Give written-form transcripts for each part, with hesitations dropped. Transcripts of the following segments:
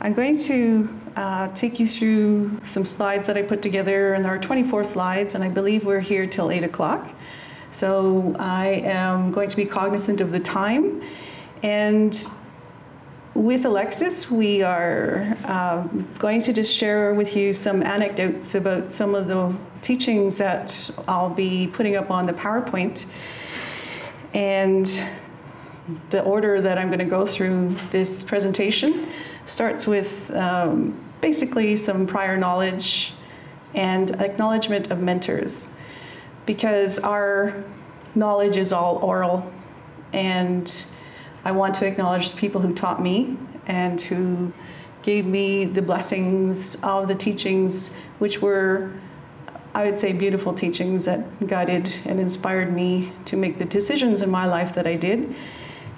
I'm going to take you through some slides that I put together, and there are 24 slides, and I believe we're here till 8 o'clock. So I am going to be cognizant of the time. And with Alexis, we are going to just share with you some anecdotes about some of the teachings that I'll be putting up on the PowerPoint. And the order that I'm going to go through this presentation starts with basically some prior knowledge and acknowledgement of mentors, because our knowledge is all oral, and I want to acknowledge the people who taught me and who gave me the blessings of the teachings, which were, I would say, beautiful teachings that guided and inspired me to make the decisions in my life that I did,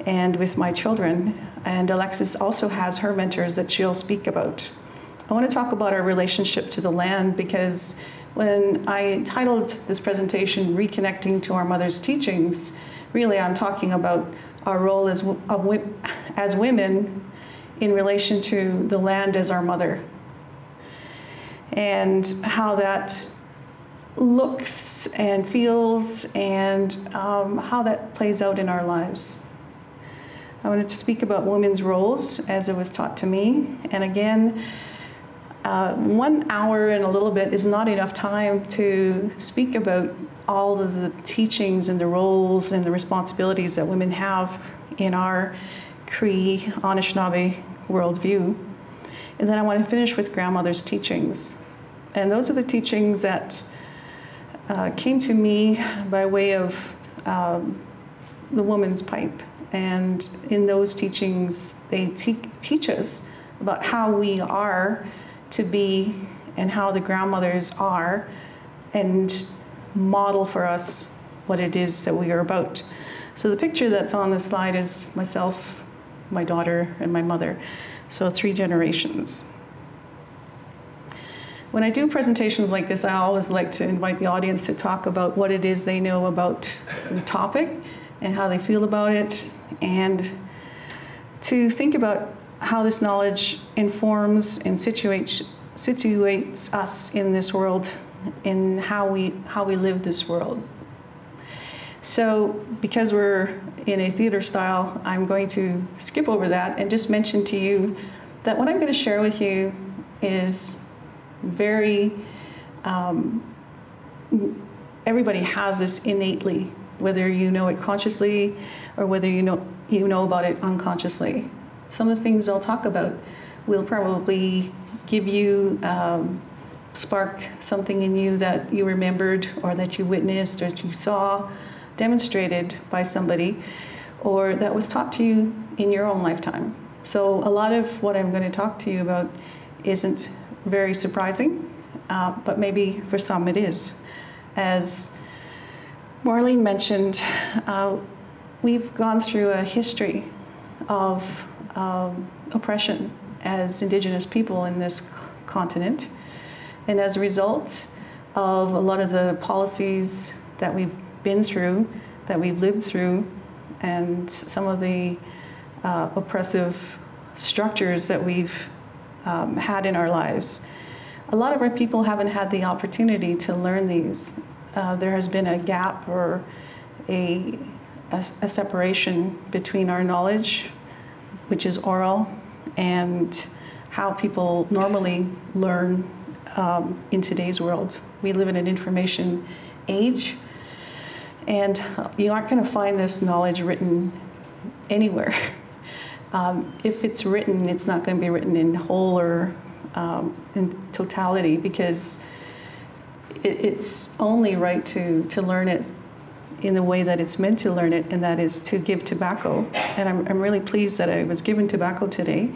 and with my children. And Alexis also has her mentors that she'll speak about. I want to talk about our relationship to the land, because when I titled this presentation, Reconnecting to Our Mother's Teachings, really I'm talking about our role as women in relation to the land as our mother, and how that looks and feels, and how that plays out in our lives. I wanted to speak about women's roles as it was taught to me. And again, 1 hour and a little bit is not enough time to speak about all of the teachings and the roles and the responsibilities that women have in our Cree Anishinaabe worldview. And then I want to finish with grandmother's teachings. And those are the teachings that came to me by way of the woman's pipe. And in those teachings, they teach us about how we are to be and how the grandmothers are, and model for us what it is that we are about. So the picture that's on the slide is myself, my daughter, and my mother. So 3 generations. When I do presentations like this, I always like to invite the audience to talk about what it is they know about the topic and how they feel about it, and to think about how this knowledge informs and situates us in this world, in how we live this world. So because we're in a theater style, I'm going to skip over that and just mention to you that what I'm going to share with you is very, everybody has this innately, whether you know it consciously or whether you know about it unconsciously. Some of the things I'll talk about will probably give you, spark something in you that you remembered, or that you witnessed, or that you saw demonstrated by somebody, or that was taught to you in your own lifetime. So a lot of what I'm going to talk to you about isn't very surprising, but maybe for some it is. As Marlene mentioned, we've gone through a history of oppression as Indigenous people in this continent. And as a result of a lot of the policies that we've been through, that we've lived through, and some of the oppressive structures that we've had in our lives, a lot of our people haven't had the opportunity to learn these. There has been a gap or a separation between our knowledge, which is oral, and how people normally learn in today's world. We live in an information age, and you aren't going to find this knowledge written anywhere. If it's written, it's not going to be written in whole or in totality, because it's only right to learn it in the way that it's meant to learn it, and that is to give tobacco. And I'm really pleased that I was given tobacco today.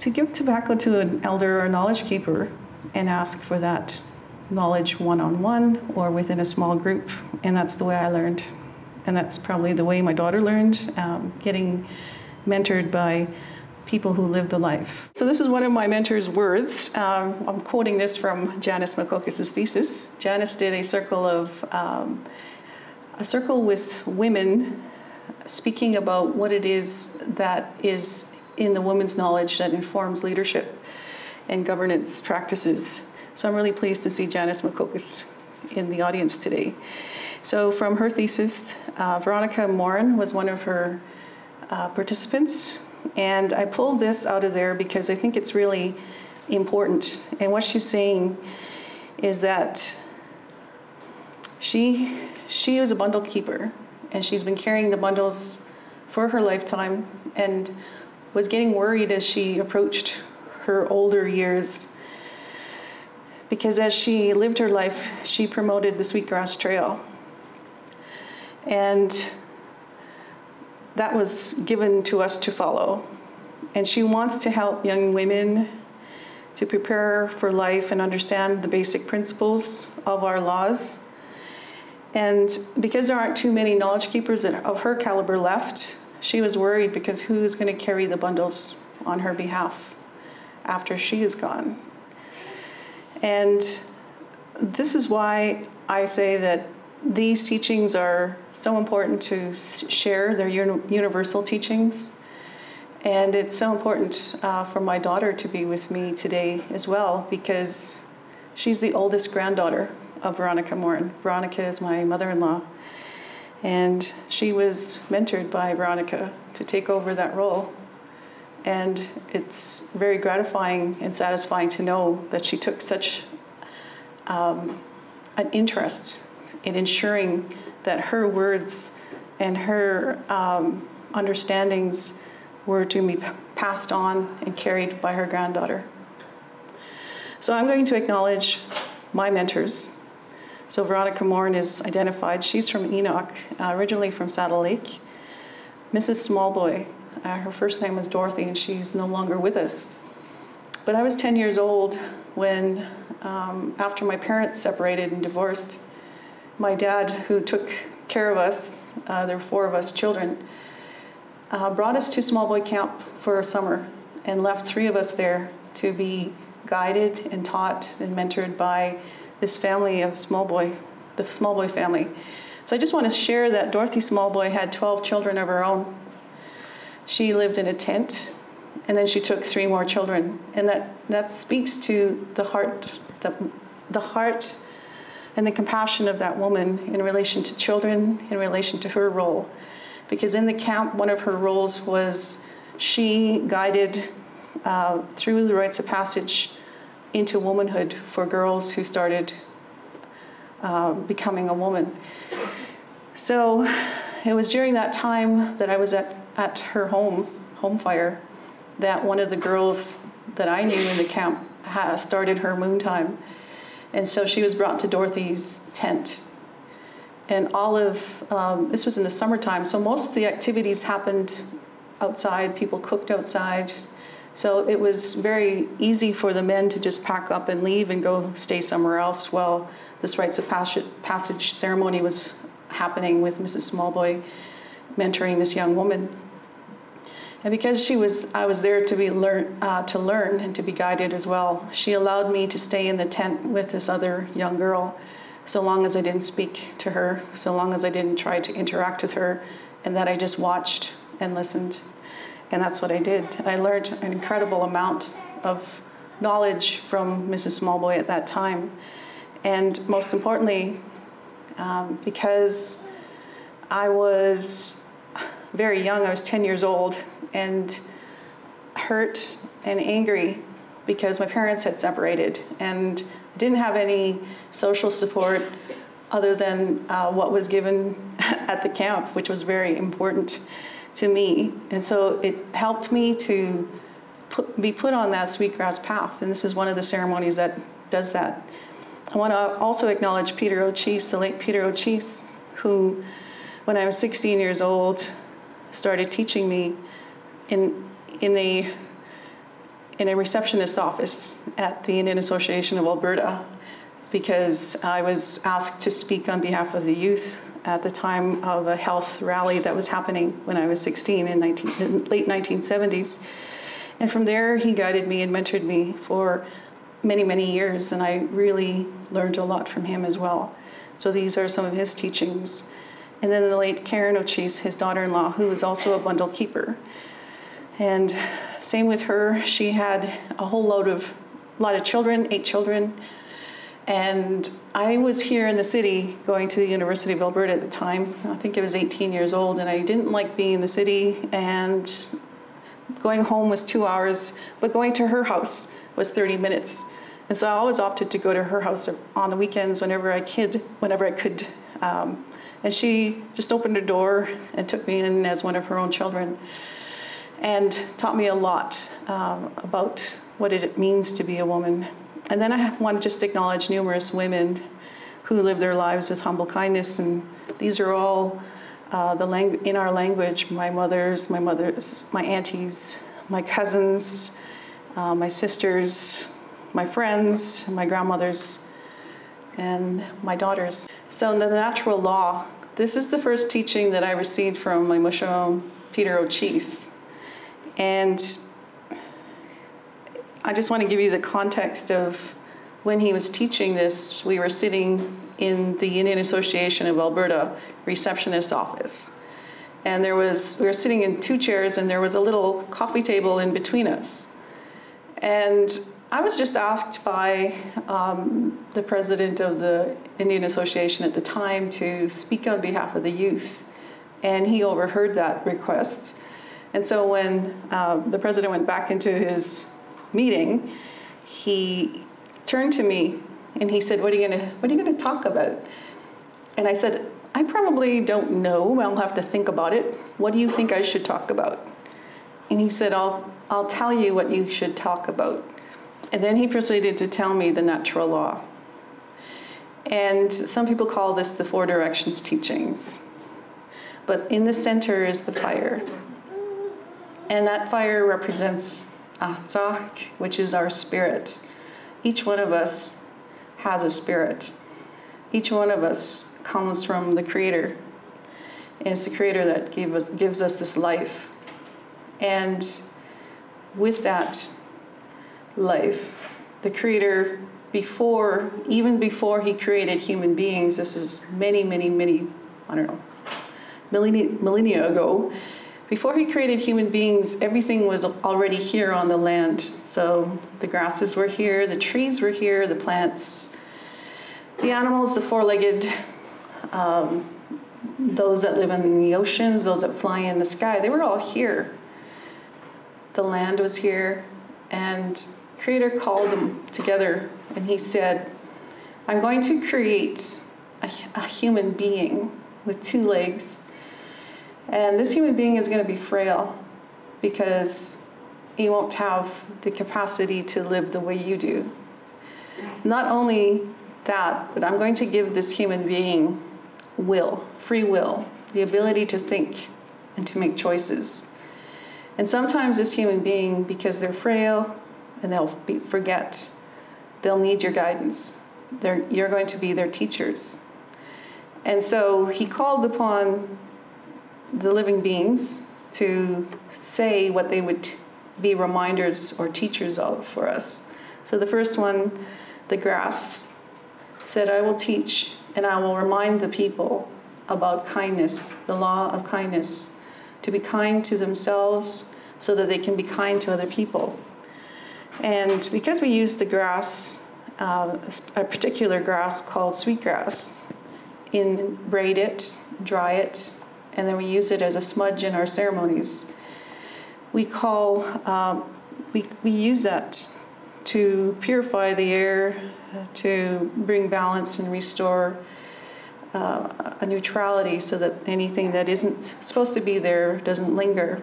To give tobacco to an elder or a knowledge keeper and ask for that knowledge one-on-one or within a small group. And that's the way I learned. And that's probably the way my daughter learned, getting mentored by people who live the life. So this is one of my mentor's words. I'm quoting this from Janice Makokis's thesis. Janice did a circle with women speaking about what it is that is in the women's knowledge that informs leadership and governance practices. So I'm really pleased to see Janice Makokis in the audience today. So from her thesis, Veronica Morin was one of her participants, and I pulled this out of there because I think it's really important. And what she's saying is that she was a bundle keeper, and she's been carrying the bundles for her lifetime and was getting worried as she approached her older years, because as she lived her life, she promoted the Sweetgrass Trail. And that was given to us to follow. And she wants to help young women to prepare for life and understand the basic principles of our laws. And because there aren't too many knowledge keepers of her caliber left, she was worried because who's going to carry the bundles on her behalf after she is gone? And this is why I say that these teachings are so important to share. They're universal teachings. And it's so important for my daughter to be with me today as well, because she's the oldest granddaughter of Veronica Morin. Veronica is my mother-in-law. And she was mentored by Veronica to take over that role. And it's very gratifying and satisfying to know that she took such an interest in ensuring that her words and her understandings were to be passed on and carried by her granddaughter. So I'm going to acknowledge my mentors. So Veronica Morin is identified. She's from Enoch, originally from Saddle Lake. Mrs. Smallboy, her first name was Dorothy, and she's no longer with us. But I was 10 years old when, after my parents separated and divorced, my dad, who took care of us, there were 4 of us children, brought us to Smallboy Camp for a summer and left 3 of us there to be guided and taught and mentored by this family of Smallboy, the Smallboy family. So I just want to share that Dorothy Smallboy had 12 children of her own. She lived in a tent, and then she took 3 more children. And that speaks to the heart and the compassion of that woman in relation to children, in relation to her role. Because in the camp, one of her roles was she guided through the rites of passage into womanhood for girls who started becoming a woman. So it was during that time that I was at her home fire, that one of the girls that I knew in the camp started her moon time. And so she was brought to Dorothy's tent. And this was in the summertime, so most of the activities happened outside. People cooked outside. So it was very easy for the men to just pack up and leave and go stay somewhere else while this rites of passage ceremony was happening with Mrs. Smallboy mentoring this young woman. And because I was there to learn and to be guided as well, she allowed me to stay in the tent with this other young girl, so long as I didn't speak to her, so long as I didn't try to interact with her, and that I just watched and listened. And that's what I did. I learned an incredible amount of knowledge from Mrs. Smallboy at that time. And most importantly, because I was very young, I was 10 years old, and hurt and angry because my parents had separated, and didn't have any social support other than what was given at the camp, which was very important to me. And so it helped me to be put on that sweetgrass path, and this is one of the ceremonies that does that. I want to also acknowledge Peter O'Cheese, the late Peter O'Cheese, who, when I was 16 years old, started teaching me in a receptionist office at the Indian Association of Alberta, because I was asked to speak on behalf of the youth at the time of a health rally that was happening when I was 16 in late 1970s. And from there, he guided me and mentored me for many, many years, and I really learned a lot from him as well. So these are some of his teachings. And then the late Karen O'Cheese, his daughter-in-law, who was also a bundle keeper. And same with her. She had a lot of children, 8 children. And I was here in the city going to the University of Alberta at the time. I think I was 18 years old, and I didn't like being in the city, and going home was 2 hours, but going to her house was 30 minutes. And so I always opted to go to her house on the weekends whenever I could. And she just opened her door and took me in as one of her own children, and taught me a lot about what it means to be a woman. And then I want to just acknowledge numerous women who live their lives with humble kindness, and these are all in our language: my mothers, my aunties, my cousins, my sisters, my friends, my grandmothers, and my daughters. So in the natural law, this is the first teaching that I received from my Musho Peter O'Cheese. And I just want to give you the context of when he was teaching this. We were sitting in the Indian Association of Alberta receptionist office. And we were sitting in 2 chairs, and there was a little coffee table in between us. And I was just asked by the president of the Indian Association at the time to speak on behalf of the youth. And he overheard that request. And so when the president went back into his meeting, he turned to me and he said, what are you gonna talk about? And I said, I probably don't know. I'll have to think about it. What do you think I should talk about? And he said, I'll tell you what you should talk about. And then he proceeded to tell me the natural law. And some people call this the 4 directions teachings. But in the center is the fire. And that fire represents Atzak, which is our spirit. Each one of us has a spirit. Each one of us comes from the Creator. And it's the Creator that gives us this life. And with that life, the Creator, even before he created human beings, this is many, I don't know, millennia ago, before he created human beings, everything was already here on the land. So the grasses were here, the trees were here, the plants, the animals, the 4-legged, those that live in the oceans, those that fly in the sky, they were all here. The land was here, and Creator called them together, and he said, I'm going to create a human being with 2 legs. And this human being is going to be frail because he won't have the capacity to live the way you do. Not only that, but I'm going to give this human being free will, the ability to think and to make choices. And sometimes this human being, because they're frail and they'll forget, they'll need your guidance. You're going to be their teachers. And so he called upon the living beings to say what they would be reminders or teachers of for us. So the first one, the grass, said, I will teach and I will remind the people about kindness, the law of kindness, to be kind to themselves so that they can be kind to other people. And because we use the grass, a particular grass called sweetgrass, braid it, dry it, and then we use it as a smudge in our ceremonies. We use that to purify the air, to bring balance and restore a neutrality so that anything that isn't supposed to be there doesn't linger.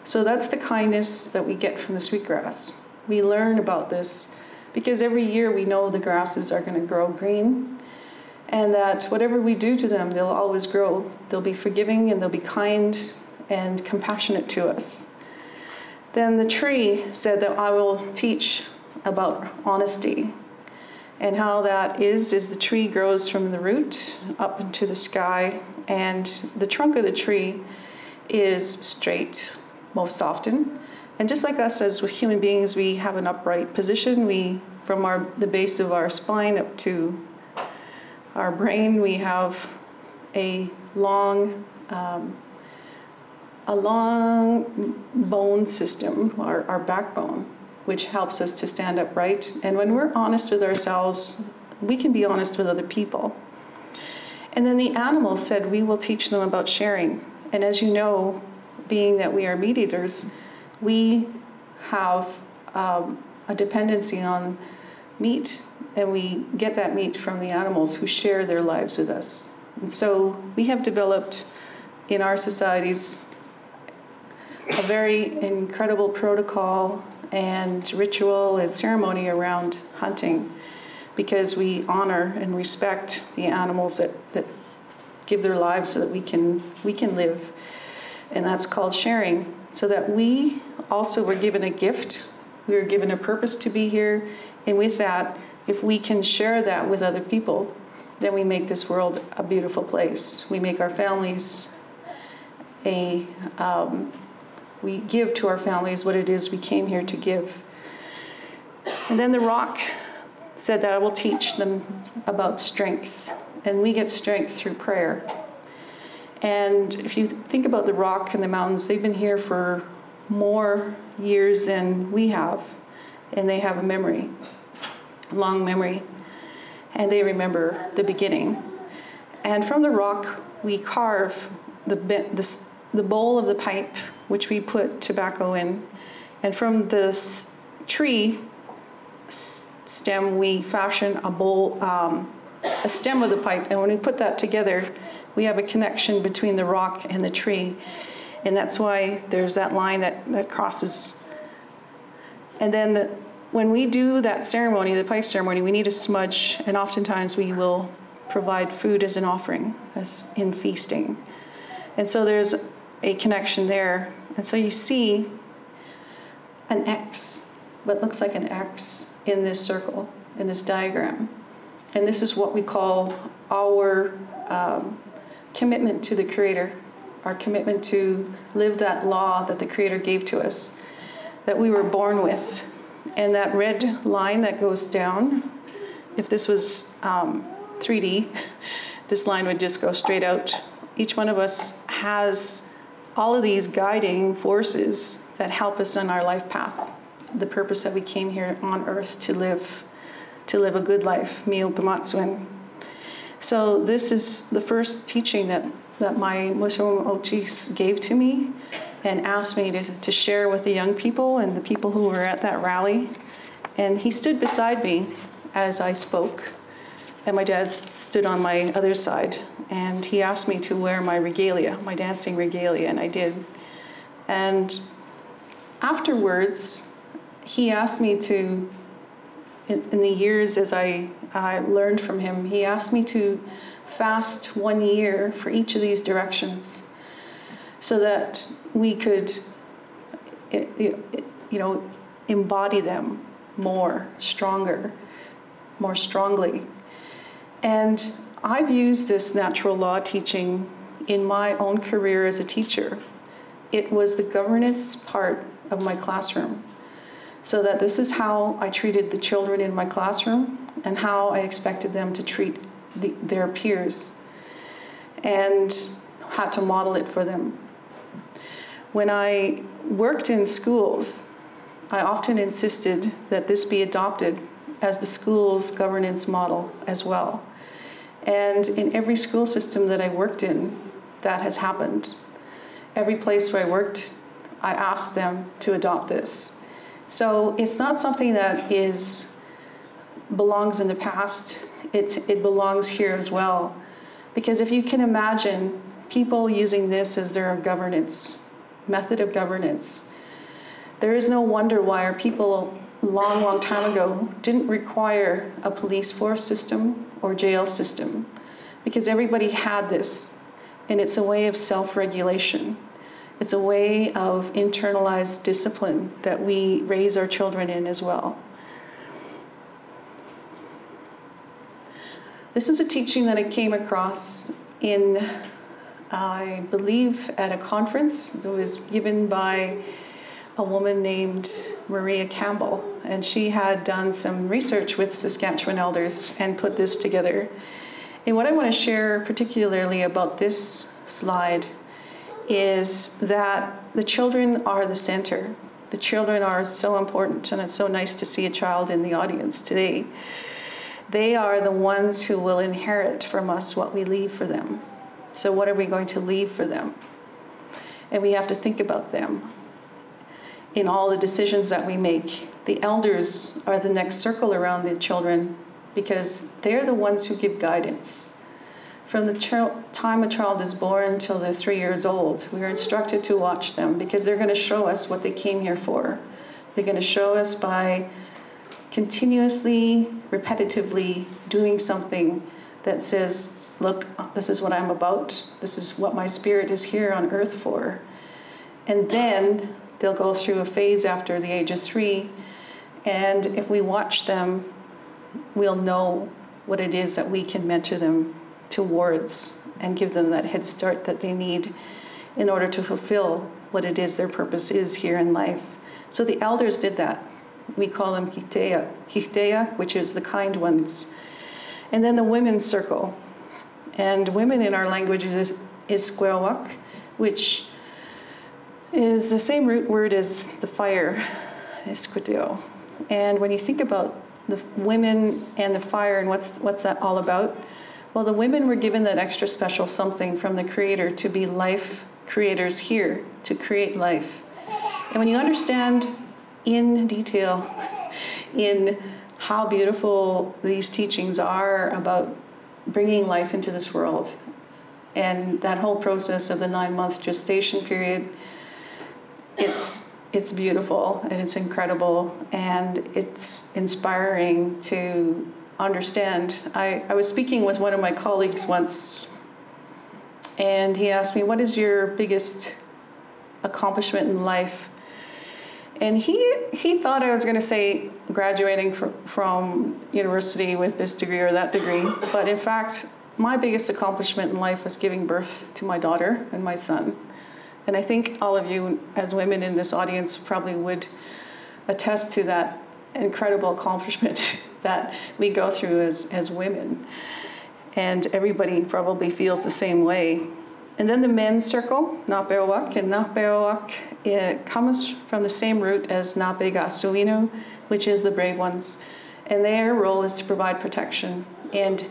So that's the kindness that we get from the sweetgrass. We learn about this because every year we know the grasses are going to grow green, and that whatever we do to them, they'll always grow. They'll be forgiving and they'll be kind and compassionate to us. Then the tree said that I will teach about honesty, and how that is the tree grows from the root up into the sky, and the trunk of the tree is straight most often. And just like us as human beings, we have an upright position. From the base of our spine up to our brain, we have a long a long bone system, our backbone, which helps us to stand upright. And when we're honest with ourselves, we can be honest with other people. And then the animals said, we will teach them about sharing. And as you know, being that we are meat eaters, we have a dependency on meat, and we get that meat from the animals who share their lives with us. And so we have developed in our societies a very incredible protocol and ritual and ceremony around hunting, because we honor and respect the animals that give their lives so that we can live. And that's called sharing. So that we also were given a gift. We were given a purpose to be here. And with that, if we can share that with other people, then we make this world a beautiful place. We make our families we give to our families what it is we came here to give. And then the rock said that I will teach them about strength. And we get strength through prayer. And if you think about the rock and the mountains, they've been here for more years than we have. And they have a memory, a long memory. And they remember the beginning. And from the rock, we carve the bowl of the pipe, which we put tobacco in. And from this tree stem, we fashion a stem of the pipe. And when we put that together, we have a connection between the rock and the tree. And that's why there's that line that crosses. And then when we do that ceremony, the pipe ceremony, we need a smudge. And oftentimes we will provide food as an offering, as in feasting. And so there's a connection there. And so you see an X, what looks like an X in this circle, in this diagram. And this is what we call our commitment to the Creator, our commitment to live that law that the Creator gave to us, that we were born with. And that red line that goes down, if this was 3D, this line would just go straight out. Each one of us has all of these guiding forces that help us on our life path, the purpose that we came here on earth to live a good life, mio pamatsuen. So this is the first teaching that my Muslim Ochis gave to me and asked me to share with the young people and the people who were at that rally. And he stood beside me as I spoke, and my dad stood on my other side, and he asked me to wear my regalia, my dancing regalia, and I did. And afterwards, he asked me to, in the years as I learned from him, he asked me to fast 1 year for each of these directions so that we could, embody them more strongly. And I've used this natural law teaching in my own career as a teacher. It was the governance part of my classroom. So that this is how I treated the children in my classroom and how I expected them to treat their peers, and had to model it for them. When I worked in schools, I often insisted that this be adopted as the school's governance model as well. And in every school system that I worked in, that has happened. Every place where I worked, I asked them to adopt this. So it's not something that belongs in the past. It belongs here as well. Because if you can imagine people using this as their governance, method of governance, there is no wonder why our people long time ago didn't require a police force system or jail system, because everybody had this, and it's a way of self-regulation. It's a way of internalized discipline that we raise our children in as well. This is a teaching that I came across in, I believe, at a conference that was given by a woman named Maria Campbell, and she had done some research with Saskatchewan elders and put this together. And what I want to share particularly about this slide is that the children are the center. The children are so important, and it's so nice to see a child in the audience today. They are the ones who will inherit from us what we leave for them. So what are we going to leave for them? And we have to think about them in all the decisions that we make. The elders are the next circle around the children because they're the ones who give guidance. From the time a child is born till they're 3 years old, we are instructed to watch them because they're going to show us what they came here for. They're going to show us by continuously, repetitively doing something that says, look, this is what I'm about. This is what my spirit is here on earth for. And then they'll go through a phase after the age of 3. And if we watch them, we'll know what it is that we can mentor them towards and give them that head start that they need in order to fulfill what it is their purpose is here in life. So the elders did that. We call them Hiteya, which is the kind ones. And then the women's circle. And women in our language is Squewak, which is the same root word as the fire, Esquiteo. And when you think about the women and the fire and what's that all about? Well, the women were given that extra special something from the Creator to be life creators here, to create life. And when you understand in detail in how beautiful these teachings are about bringing life into this world, and that whole process of the 9-month gestation period, it's beautiful and it's incredible and it's inspiring to understand. I was speaking with one of my colleagues once, and he asked me, what is your biggest accomplishment in life? And he thought I was going to say graduating from university with this degree or that degree. But in fact, my biggest accomplishment in life was giving birth to my daughter and my son. And I think all of you as women in this audience probably would attest to that incredible accomplishment that we go through as women. And everybody probably feels the same way. And then the men's circle, Napeowak, and Napeowak, it comes from the same root as Napegasuinu, which is the brave ones. And their role is to provide protection. And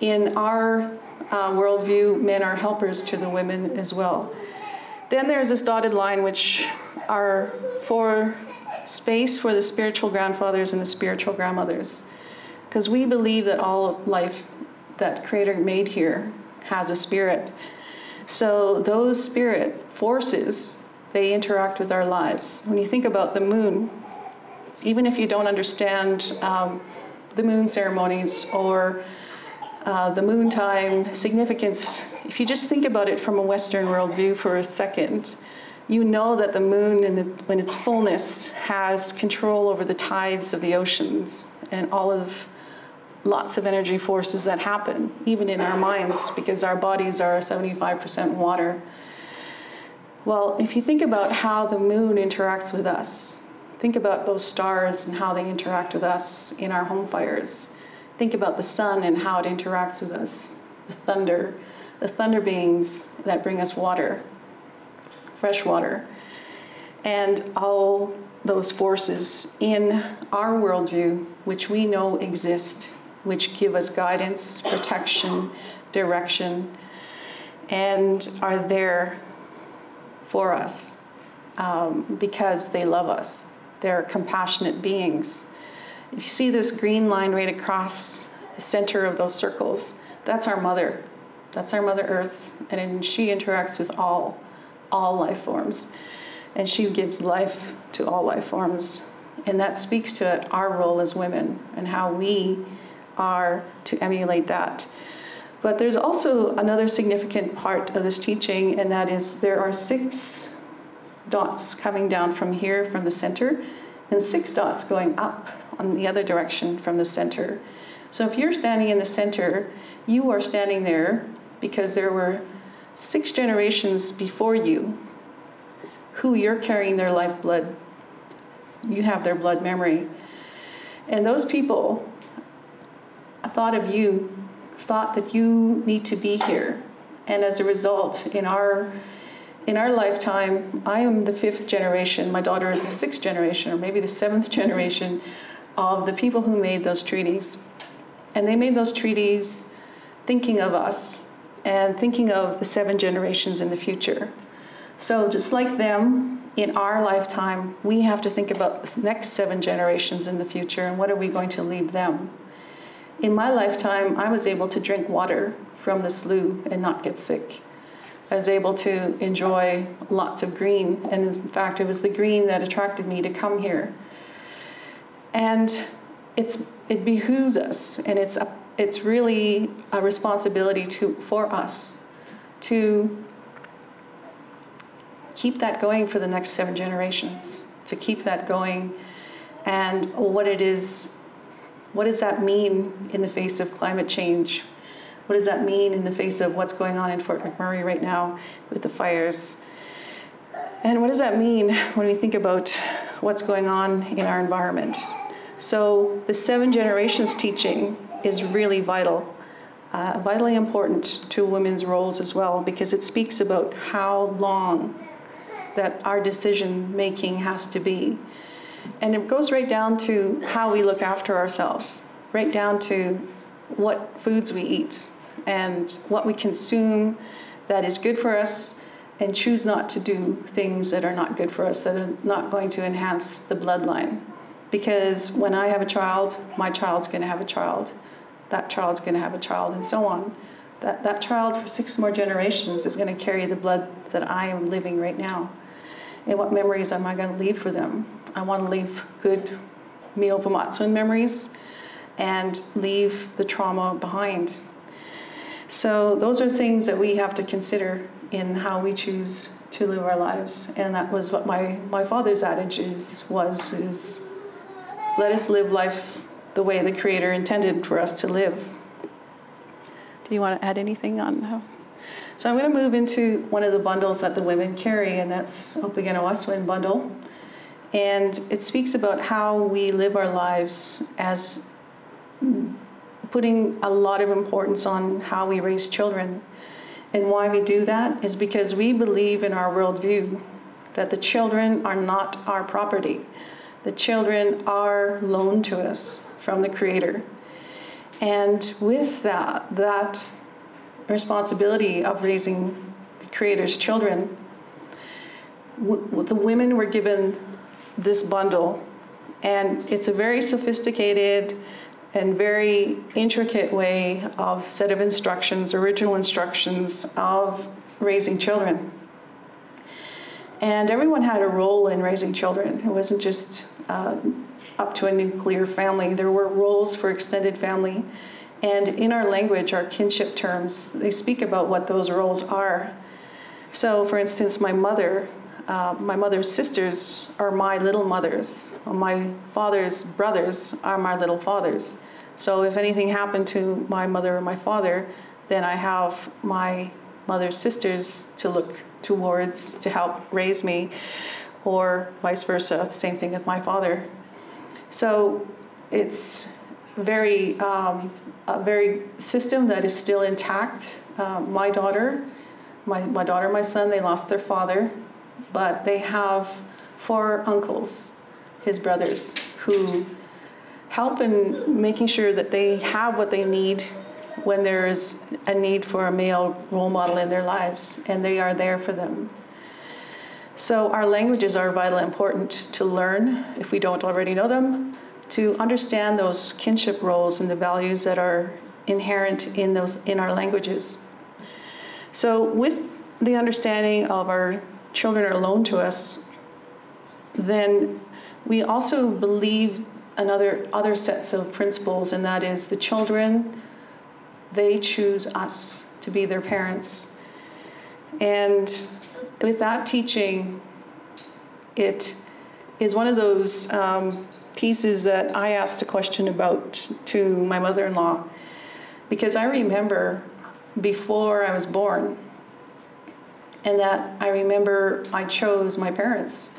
in our worldview, men are helpers to the women as well. Then there's this dotted line, which are for space for the spiritual grandfathers and the spiritual grandmothers. Because we believe that all life that Creator made here has a spirit. So those spirit forces, they interact with our lives. When you think about the moon, even if you don't understand the moon ceremonies or the moon time significance, if you just think about it from a Western worldview for a second, you know that the moon, when its fullness, has control over the tides of the oceans and all of lots of energy forces that happen, even in our minds, because our bodies are 75% water. Well, if you think about how the moon interacts with us, think about those stars and how they interact with us in our home fires. Think about the sun and how it interacts with us, the thunder beings that bring us water, fresh water, and all those forces in our worldview, which we know exist, which give us guidance, protection, direction, and are there for us because they love us. They're compassionate beings. If you see this green line right across the center of those circles, that's our mother. That's our Mother Earth, and she interacts with all life forms, and she gives life to all life forms. And that speaks to our role as women and how we are to emulate that. But there's also another significant part of this teaching, and that is there are 6 dots coming down from here, from the center, and 6 dots going up on the other direction from the center. So if you're standing in the center, you are standing there because there were 6 generations before you who you're carrying their lifeblood. You have their blood memory. And those people thought of you, thought that you need to be here. And as a result, in our in our lifetime, I am the 5th generation, my daughter is the 6th generation, or maybe the 7th generation of the people who made those treaties. And they made those treaties thinking of us and thinking of the 7 generations in the future. So just like them, in our lifetime, we have to think about the next 7 generations in the future and what are we going to leave them. In my lifetime, I was able to drink water from the slough and not get sick. I was able to enjoy lots of green, and in fact, it was the green that attracted me to come here. And it behooves us, and it's really a responsibility for us to keep that going for the next 7 generations, to keep that going, and what does that mean in the face of climate change? What does that mean in the face of what's going on in Fort McMurray right now with the fires? And what does that mean when we think about what's going on in our environment? So the 7 generations teaching is really vital, vitally important to women's roles as well, because it speaks about how long that our decision making has to be. And it goes right down to how we look after ourselves, right down to what foods we eat and what we consume that is good for us, and choose not to do things that are not good for us, that are not going to enhance the bloodline. Because when I have a child, my child's going to have a child, that child's going to have a child, and so on. That child for 6 more generations is going to carry the blood that I am living right now. And what memories am I going to leave for them? I want to leave good meal pamatsun memories and leave the trauma behind. So those are things that we have to consider in how we choose to live our lives. And that was what my father's adage was let us live life the way the Creator intended for us to live. Do you want to add anything on how? So I'm going to move into one of the bundles that the women carry, and that's Opigano bundle. And it speaks about how we live our lives as putting a lot of importance on how we raise children. And why we do that is because we believe in our worldview that the children are not our property. The children are loaned to us from the Creator. And with that responsibility of raising the Creator's children, the women were given this bundle, and it's a very sophisticated and very intricate way of set of instructions, original instructions of raising children. And everyone had a role in raising children. It wasn't just up to a nuclear family. There were roles for extended family. And in our language, our kinship terms, they speak about what those roles are. So for instance, my mother's sisters are my little mothers. My father's brothers are my little fathers. So if anything happened to my mother or my father, then I have my mother's sisters to look towards to help raise me, or vice versa, same thing with my father. So it's a very system that is still intact. My daughter, my son, they lost their father, but they have 4 uncles, his brothers, who help in making sure that they have what they need when there is a need for a male role model in their lives, and they are there for them. So our languages are vitally important to learn, if we don't already know them, to understand those kinship roles and the values that are inherent in our languages. So with the understanding of our children are loaned to us, then we also believe other sets of principles, and that is the children, they choose us to be their parents. And with that teaching, it is one of those pieces that I asked a question about to my mother-in-law, because I remember before I was born, and that I remember I chose my parents.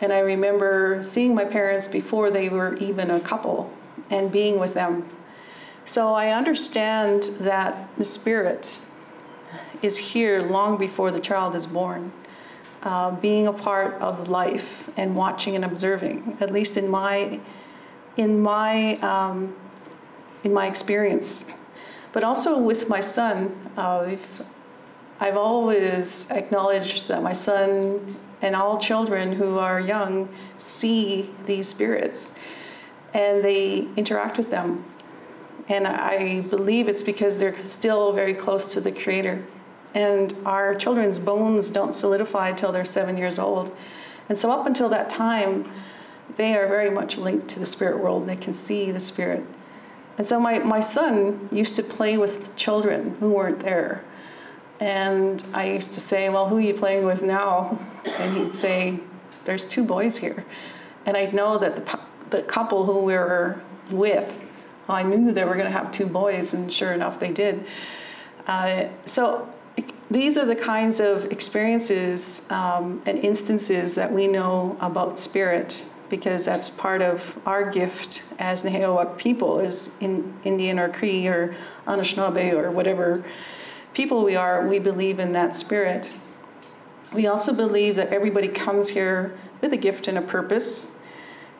And I remember seeing my parents before they were even a couple and being with them. So I understand that the spirit is here long before the child is born. being a part of life and watching and observing, at least in my experience. But also with my son, I've always acknowledged that my son and all children who are young see these spirits and they interact with them. And I believe it's because they're still very close to the Creator. And our children's bones don't solidify till they're 7 years old. And so up until that time, they are very much linked to the spirit world and they can see the spirit. And so my son used to play with children who weren't there. And I used to say, well, who are you playing with now? And he'd say, there's 2 boys here. And I'd know that the couple who we were with, I knew they were going to have 2 boys, and sure enough, they did. So these are the kinds of experiences and instances that we know about spirit, because that's part of our gift as Nehiyawak people, as in Indian or Cree or Anishinaabe or whatever people we are. We believe in that spirit. We also believe that everybody comes here with a gift and a purpose,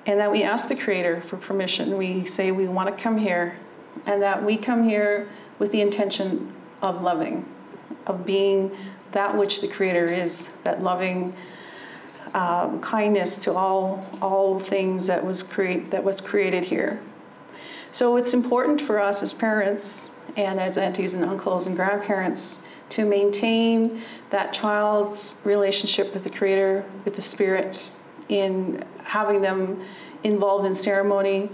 and that we ask the Creator for permission. We say we want to come here, and that we come here with the intention of loving, of being that which the Creator is, that loving kindness to all things that was created here. So it's important for us as parents and as aunties and uncles and grandparents to maintain that child's relationship with the Creator, with the Spirit, in having them involved in ceremony,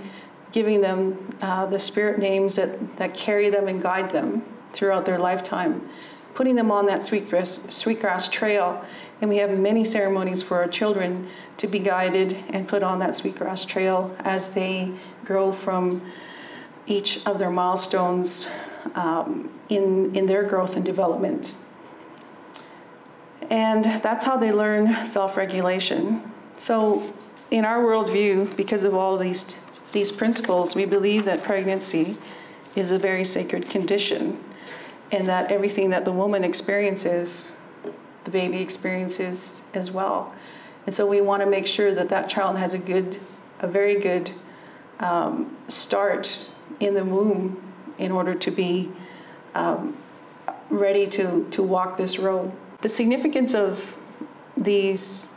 giving them the spirit names that carry them and guide them throughout their lifetime, putting them on that sweetgrass trail. And we have many ceremonies for our children to be guided and put on that sweetgrass trail as they grow from each of their milestones in their growth and development. And that's how they learn self-regulation. So in our worldview, because of all these principles, we believe that pregnancy is a very sacred condition, and that everything that the woman experiences, the baby experiences as well. And so we want to make sure that that child has a very good start in the womb in order to be ready to walk this road. The significance of these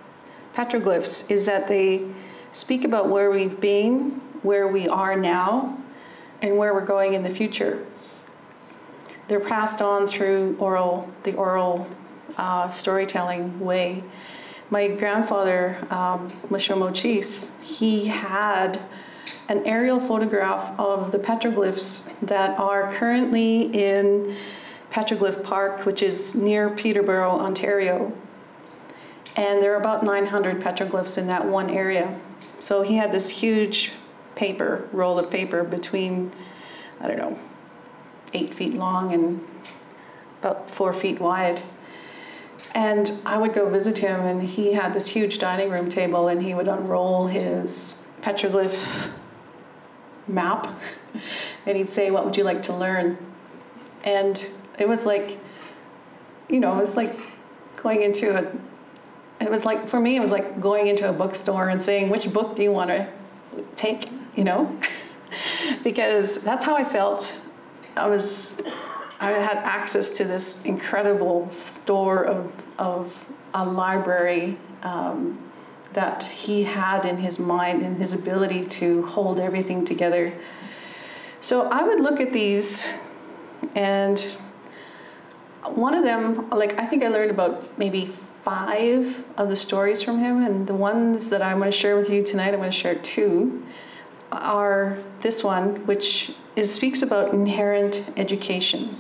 petroglyphs is that they speak about where we've been, where we are now, and where we're going in the future. They're passed on through the oral storytelling way. My grandfather, Mashomo Chis, he had an aerial photograph of the petroglyphs that are currently in Petroglyph Park, which is near Peterborough, Ontario. And there are about 900 petroglyphs in that one area. So he had this huge roll of paper between, 8 feet long and about 4 feet wide. And I would go visit him, and he had this huge dining room table, and he would unroll his petroglyph map, and he'd say, "What would you like to learn?" And it was like, it was like going into for me, it was like going into a bookstore and saying, "Which book do you want to take?" Because that's how I felt. I had access to this incredible store of a library that he had in his mind and his ability to hold everything together. So I would look at these, and one of them, I think I learned about maybe 5 of the stories from him, and the ones that I'm going to share with you tonight, I'm going to share 2, are this one, which speaks about inherent education.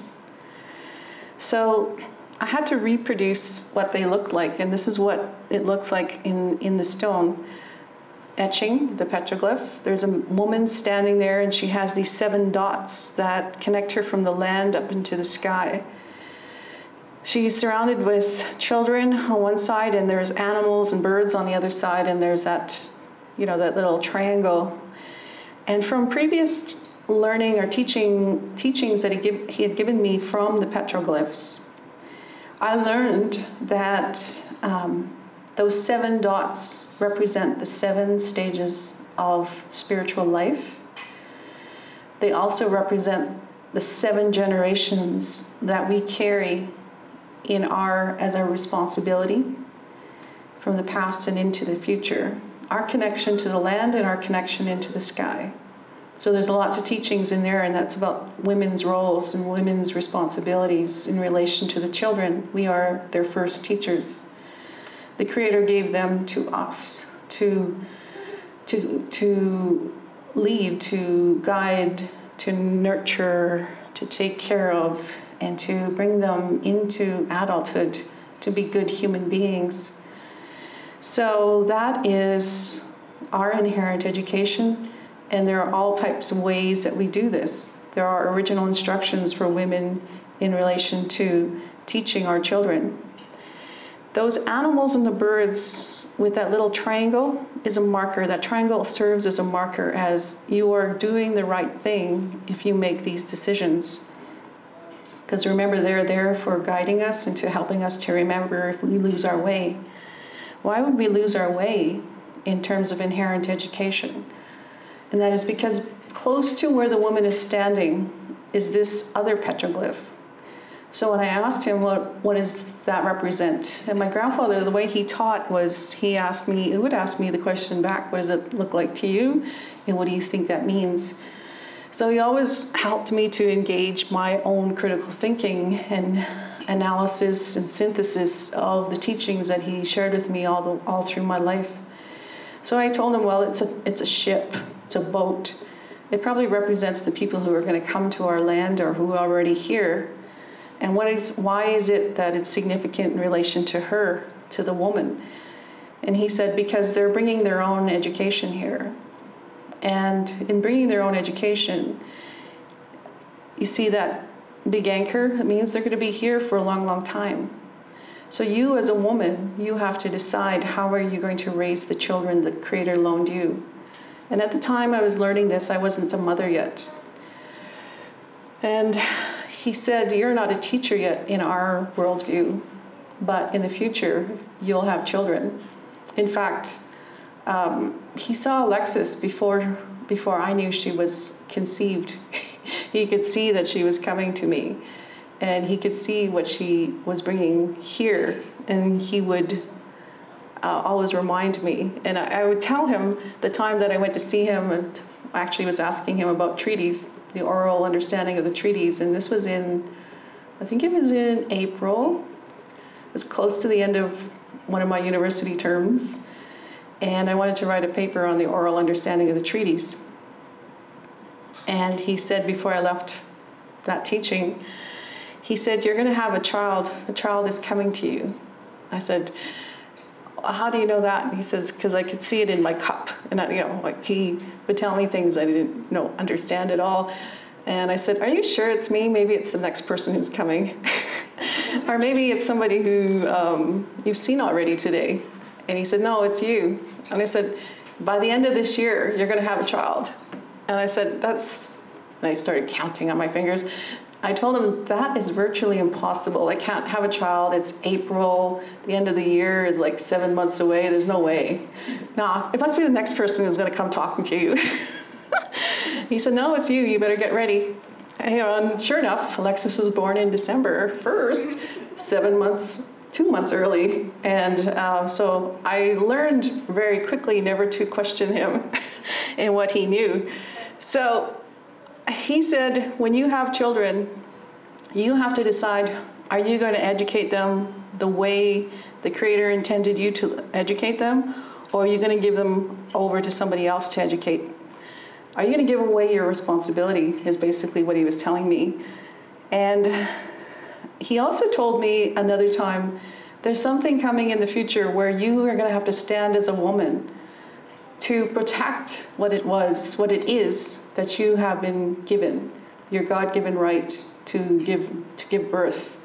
So I had to reproduce what they look like, and this is what it looks like in the stone etching, the petroglyph. There's a woman standing there, and she has these 7 dots that connect her from the land up into the sky. She's surrounded with children on one side, and there's animals and birds on the other side, and there's that, that little triangle. And from previous learning or teachings that he had given me from the petroglyphs, I learned that Those 7 dots represent the 7 stages of spiritual life. They also represent the 7 generations that we carry as our responsibility from the past and into the future. Our connection to the land and our connection into the sky. So there's lots of teachings in there, and that's about women's roles and women's responsibilities in relation to the children. We are their first teachers. The Creator gave them to us to lead, to guide, to nurture, to take care of, and to bring them into adulthood to be good human beings. So that is our inherent education, and there are all types of ways that we do this. There are original instructions for women in relation to teaching our children. Those animals and the birds with that little triangle is a marker. That triangle serves as a marker as you are doing the right thing if you make these decisions. Because remember, they're there for guiding us and to helping us to remember if we lose our way. Why would we lose our way in terms of inherent education? And that is because close to where the woman is standing is this other petroglyph. So when I asked him, what does that represent? And my grandfather, the way he taught was he would ask me the question back, what does it look like to you? And what do you think that means? So he always helped me to engage my own critical thinking and analysis and synthesis of the teachings that he shared with me all through my life. So I told him, well, it's a ship, it's a boat. It probably represents the people who are going to come to our land or who are already here. And why is it that it's significant in relation to her, to the woman? And he said, because they're bringing their own education here. And in bringing their own education, you see that big anchor? It means they're going to be here for a long, long time. So you as a woman, you have to decide how are you going to raise the children the Creator loaned you. And at the time I was learning this, I wasn't a mother yet. And he said, you're not a teacher yet in our worldview, but in the future, you'll have children. In fact, he saw Alexis before I knew she was conceived. He could see that she was coming to me, and he could see what she was bringing here, and he would always remind me. And I would tell him the time that I went to see him and actually was asking him about treaties, the oral understanding of the treaties, and this was I think it was in April. It was close to the end of one of my university terms, and I wanted to write a paper on the oral understanding of the treaties. And he said before I left that teaching, he said, you're going to have a child is coming to you. I said, how do you know that? And he says, because I could see it in my cup. And he would tell me things I didn't understand at all. And I said, are you sure it's me? Maybe it's the next person who's coming. Or maybe it's somebody who you've seen already today. And he said, no, it's you. And I said, by the end of this year, you're going to have a child. And I said, and I started counting on my fingers. I told him that is virtually impossible. I can't have a child. It's April. The end of the year is like 7 months away. There's no way. Nah, it must be the next person who's going to come talking to you. He said, no, it's you. You better get ready. And sure enough, Alexis was born in December 1st, 2 months early. And so I learned very quickly never to question him in what he knew. So he said, when you have children, you have to decide, are you going to educate them the way the Creator intended you to educate them, or are you going to give them over to somebody else to educate? Are you going to give away your responsibility, is basically what he was telling me. And he also told me another time, there's something coming in the future where you are going to have to stand as a woman to protect what it is that you have been given, your God-given right to give birth.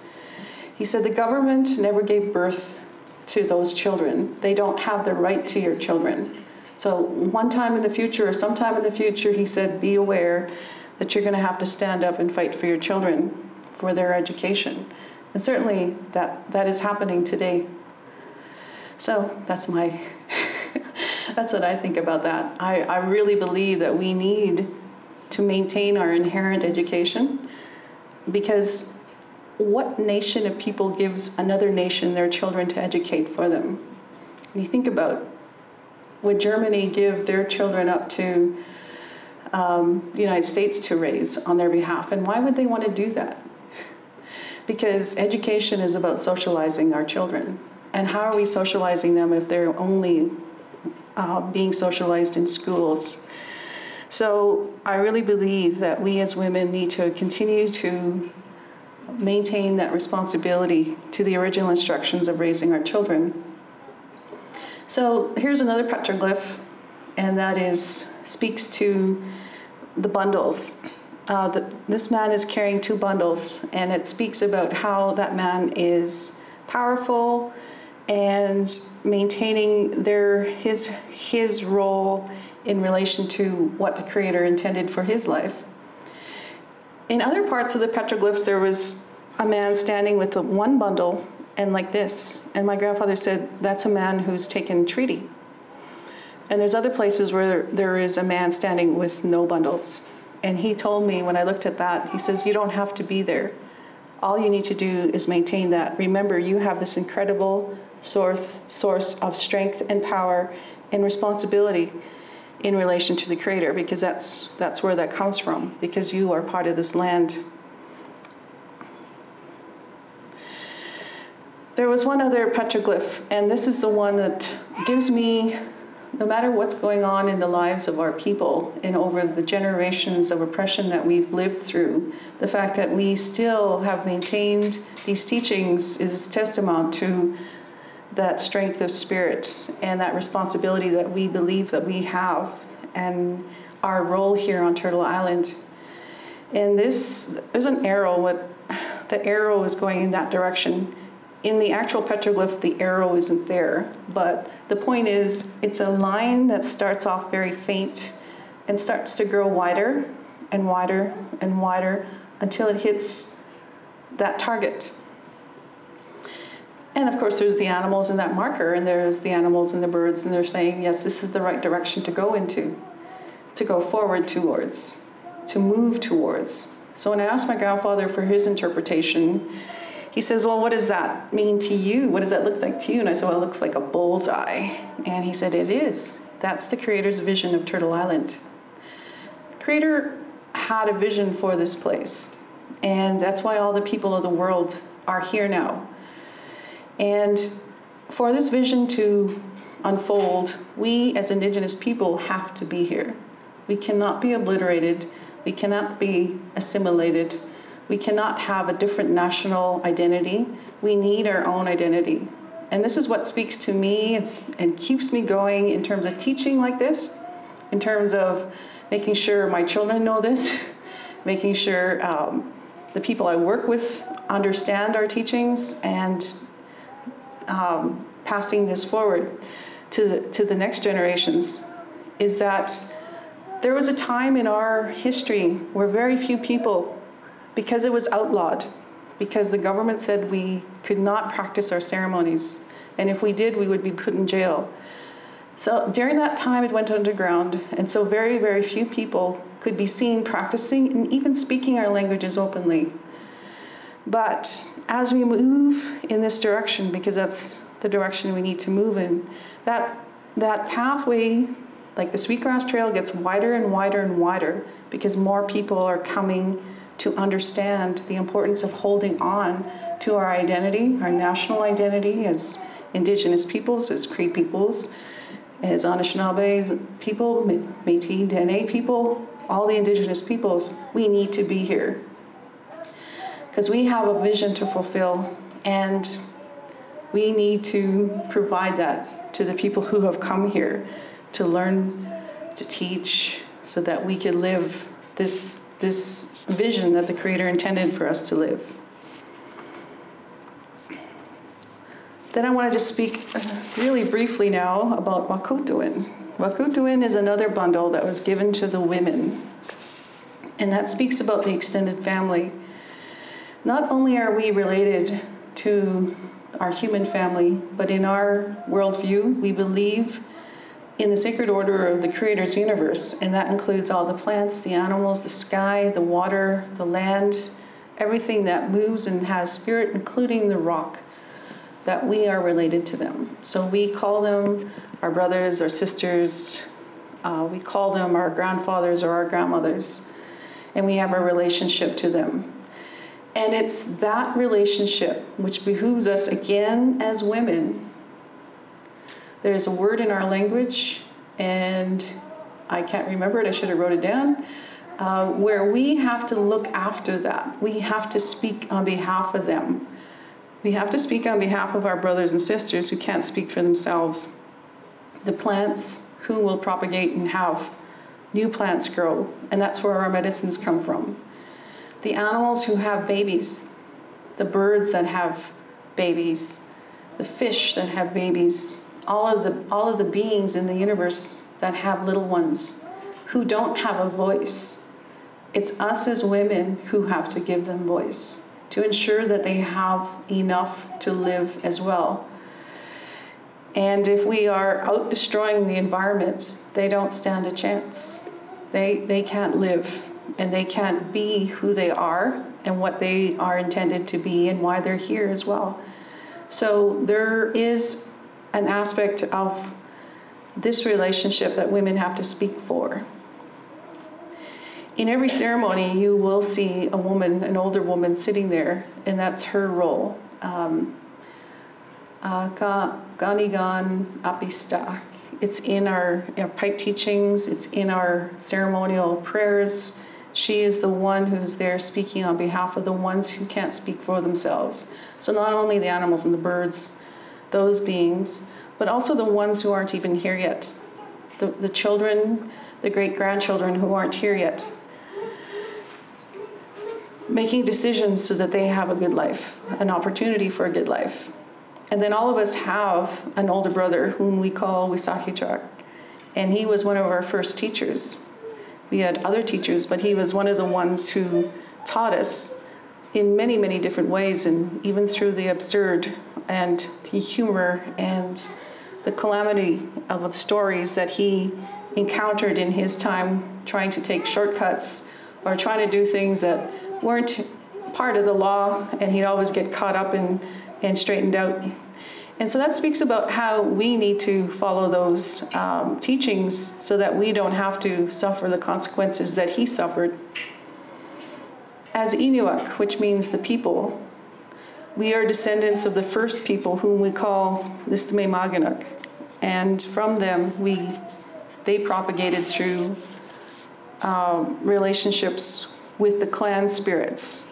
He said the government never gave birth to those children. They don't have the right to your children. So one time in the future, or sometime in the future, he said, be aware that you're going to have to stand up and fight for your children, for their education. And certainly that is happening today. So that's my, that's what I think about that. I really believe that we need to maintain our inherent education, because what nation of people gives another nation their children to educate for them? When you think about, would Germany give their children up to the United States to raise on their behalf? And why would they want to do that? Because education is about socializing our children. And how are we socializing them if they're only being socialized in schools? So I really believe that we as women need to continue to maintain that responsibility to the original instructions of raising our children. So here's another petroglyph, and that speaks to the bundles. This man is carrying 2 bundles, and it speaks about how that man is powerful and maintaining his role in relation to what the Creator intended for his life. In other parts of the petroglyphs, there was a man standing with 1 bundle and like this. And my grandfather said, that's a man who's taken treaty. And there's other places where there is a man standing with no bundles. And he told me when I looked at that, he says, you don't have to be there. All you need to do is maintain that. Remember, you have this incredible source of strength and power and responsibility in relation to the Creator, because that's where that comes from, because you are part of this land. There was one other petroglyph, and this is the one that gives me, no matter what's going on in the lives of our people and over the generations of oppression that we've lived through, the fact that we still have maintained these teachings is testament to that strength of spirit and that responsibility that we believe that we have and our role here on Turtle Island. And there's an arrow, the arrow is going in that direction. In the actual petroglyph, the arrow isn't there, but the point is, it's a line that starts off very faint and starts to grow wider and wider and wider until it hits that target. And of course, there's the animals in that marker, and there's the animals and the birds, and they're saying, yes, this is the right direction to go into, to go forward towards, to move towards. So when I asked my grandfather for his interpretation, he says, well, what does that mean to you? What does that look like to you? And I said, well, it looks like a bullseye. And he said, it is. That's the Creator's vision of Turtle Island. The Creator had a vision for this place. And that's why all the people of the world are here now. And for this vision to unfold, we as Indigenous people have to be here. We cannot be obliterated. We cannot be assimilated. We cannot have a different national identity. We need our own identity. And this is what speaks to me and keeps me going in terms of teaching like this, in terms of making sure my children know this, making sure the people I work with understand our teachings, and passing this forward to the next generations, is that there was a time in our history where very few people, because it was outlawed, because the government said we could not practice our ceremonies, and if we did, we would be put in jail. So during that time, it went underground, and so very, very few people could be seen practicing and even speaking our languages openly. But as we move in this direction, because that's the direction we need to move in, that pathway, like the Sweetgrass Trail, gets wider and wider and wider because more people are coming to understand the importance of holding on to our identity, our national identity as Indigenous peoples, as Cree peoples, as Anishinaabe people, Métis, Dene people, all the Indigenous peoples. We need to be here because we have a vision to fulfill, and we need to provide that to the people who have come here to learn, to teach, so that we can live this vision that the Creator intended for us to live. Then I want to just speak really briefly now about Wakutuin. Wakutuin is another bundle that was given to the women, and that speaks about the extended family. Not only are we related to our human family, but in our worldview, we believe in the sacred order of the Creator's universe, and that includes all the plants, the animals, the sky, the water, the land, everything that moves and has spirit, including the rock, that we are related to them. So we call them our brothers, our sisters, we call them our grandfathers or our grandmothers, and we have a relationship to them. And it's that relationship which behooves us, again, as women. There's a word in our language, and I can't remember it, I should have wrote it down, where we have to look after that. We have to speak on behalf of them. We have to speak on behalf of our brothers and sisters who can't speak for themselves. The plants who will propagate and have new plants grow, and that's where our medicines come from. The animals who have babies, the birds that have babies, the fish that have babies, all of the beings in the universe that have little ones who don't have a voice. It's us as women who have to give them voice to ensure that they have enough to live as well. And if we are out destroying the environment, they don't stand a chance. They can't live, and they can't be who they are and what they are intended to be and why they're here as well. So there is an aspect of this relationship that women have to speak for. In every ceremony, you will see a woman, an older woman, sitting there, and that's her role. Ganigan apista. It's in our pipe teachings, it's in our ceremonial prayers. She is the one who's there speaking on behalf of the ones who can't speak for themselves. So not only the animals and the birds, those beings, but also the ones who aren't even here yet. The children, the great-grandchildren who aren't here yet. Making decisions so that they have a good life, an opportunity for a good life. And then all of us have an older brother whom we call Wisakitrak, and he was one of our first teachers. We had other teachers, but he was one of the ones who taught us in many, many different ways, and even through the absurd and the humor and the calamity of the stories that he encountered in his time, trying to take shortcuts or trying to do things that weren't part of the law, and he'd always get caught up and straightened out. And so that speaks about how we need to follow those teachings so that we don't have to suffer the consequences that he suffered. As Inuak, which means the people, we are descendants of the first people whom we call Listime Maganuk. And from them, they propagated through relationships with the clan spirits,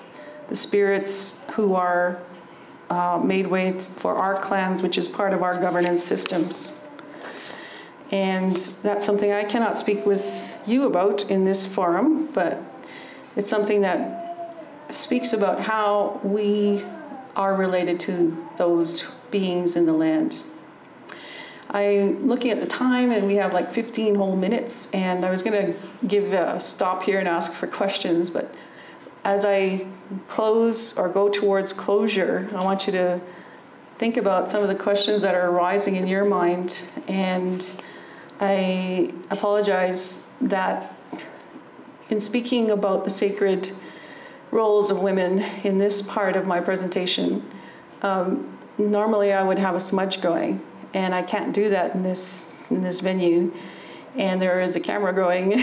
the spirits who are made way for our clans, which is part of our governance systems. And that's something I cannot speak with you about in this forum, but it's something that speaks about how we are related to those beings in the land. I'm looking at the time, and we have like 15 whole minutes, and I was going to give a stop here and ask for questions, but as I close or go towards closure, I want you to think about some of the questions that are arising in your mind. And I apologize that in speaking about the sacred roles of women in this part of my presentation, normally I would have a smudge going, and I can't do that in this venue. And there is a camera going.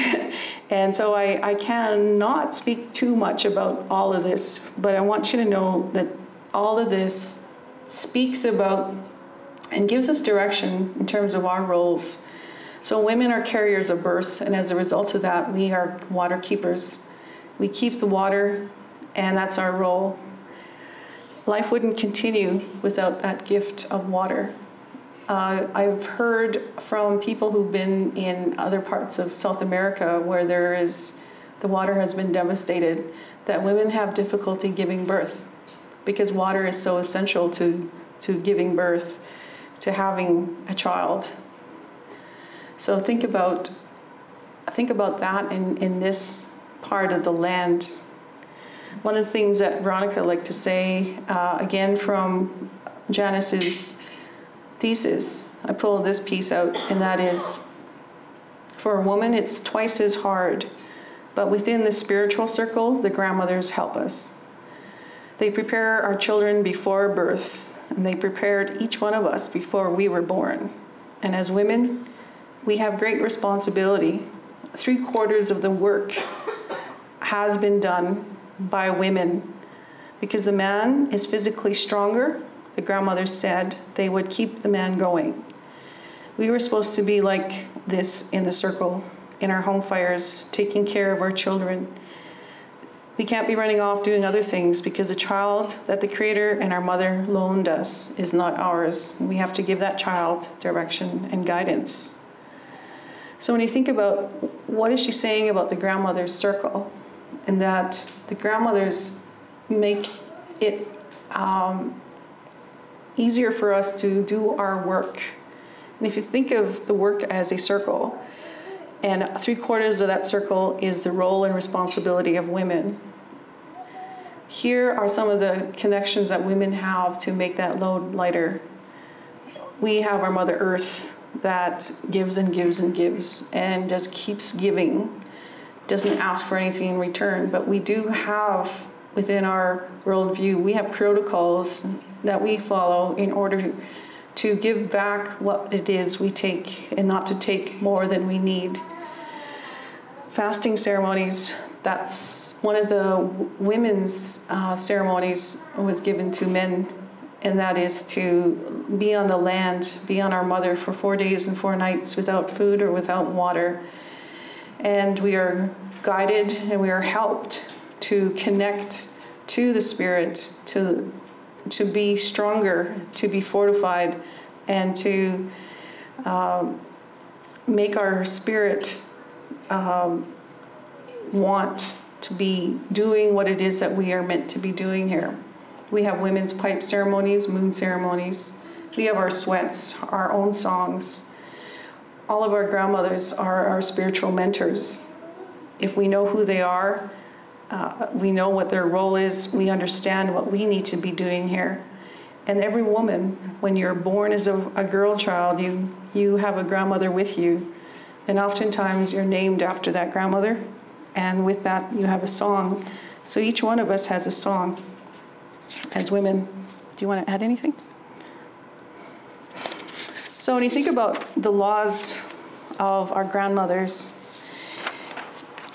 And so I cannot speak too much about all of this, but I want you to know that all of this speaks about and gives us direction in terms of our roles. So women are carriers of birth, and as a result of that, we are water keepers. We keep the water, and that's our role. Life wouldn't continue without that gift of water. I've heard from people who've been in other parts of South America where the water has been devastated, that women have difficulty giving birth because water is so essential to giving birth, to having a child. So think about that in this part of the land. One of the things that Veronica liked to say, again from Janice's thesis, I pulled this piece out, and that is, for a woman, it's twice as hard, but within the spiritual circle, the grandmothers help us. They prepare our children before birth, and they prepared each one of us before we were born. And as women, we have great responsibility. 3/4 of the work has been done by women, because the man is physically stronger. The grandmothers said they would keep the man going. We were supposed to be like this in the circle, in our home fires, taking care of our children. We can't be running off doing other things, because the child that the Creator and our mother loaned us is not ours. We have to give that child direction and guidance. So when you think about what is she saying about the grandmother's circle, and that the grandmothers make it easier for us to do our work. And if you think of the work as a circle, and 3/4 of that circle is the role and responsibility of women. Here are some of the connections that women have to make that load lighter. We have our Mother Earth that gives and gives and gives and just keeps giving, doesn't ask for anything in return. But we do have, within our worldview, we have protocols that we follow in order to give back what it is we take, and not to take more than we need. Fasting ceremonies, that's one of the women's ceremonies was given to men, and that is to be on the land, be on our mother for 4 days and 4 nights without food or without water. And we are guided and we are helped to connect to the spirit, to be stronger, to be fortified, and to make our spirit want to be doing what it is that we are meant to be doing here. We have women's pipe ceremonies, moon ceremonies. We have our sweats, our own songs. All of our grandmothers are our spiritual mentors. If we know who they are, we know what their role is, we understand what we need to be doing here. And every woman, when you're born as a girl child, you have a grandmother with you. And oftentimes you're named after that grandmother. And with that, you have a song. So each one of us has a song as women. Do you want to add anything? So when you think about the laws of our grandmothers,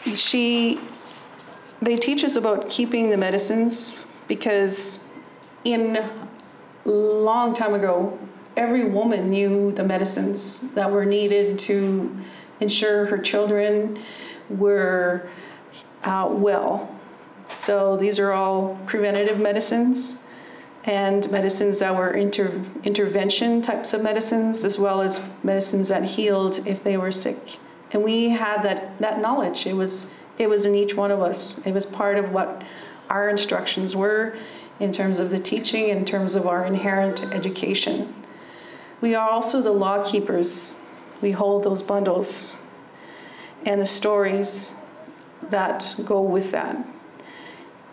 they teach us about keeping the medicines, because in a long time ago, every woman knew the medicines that were needed to ensure her children were well. So these are all preventative medicines, and medicines that were intervention types of medicines, as well as medicines that healed if they were sick. And we had that knowledge. It was in each one of us. It was part of what our instructions were in terms of the teaching, in terms of our inherent education. We are also the law keepers. We hold those bundles and the stories that go with that.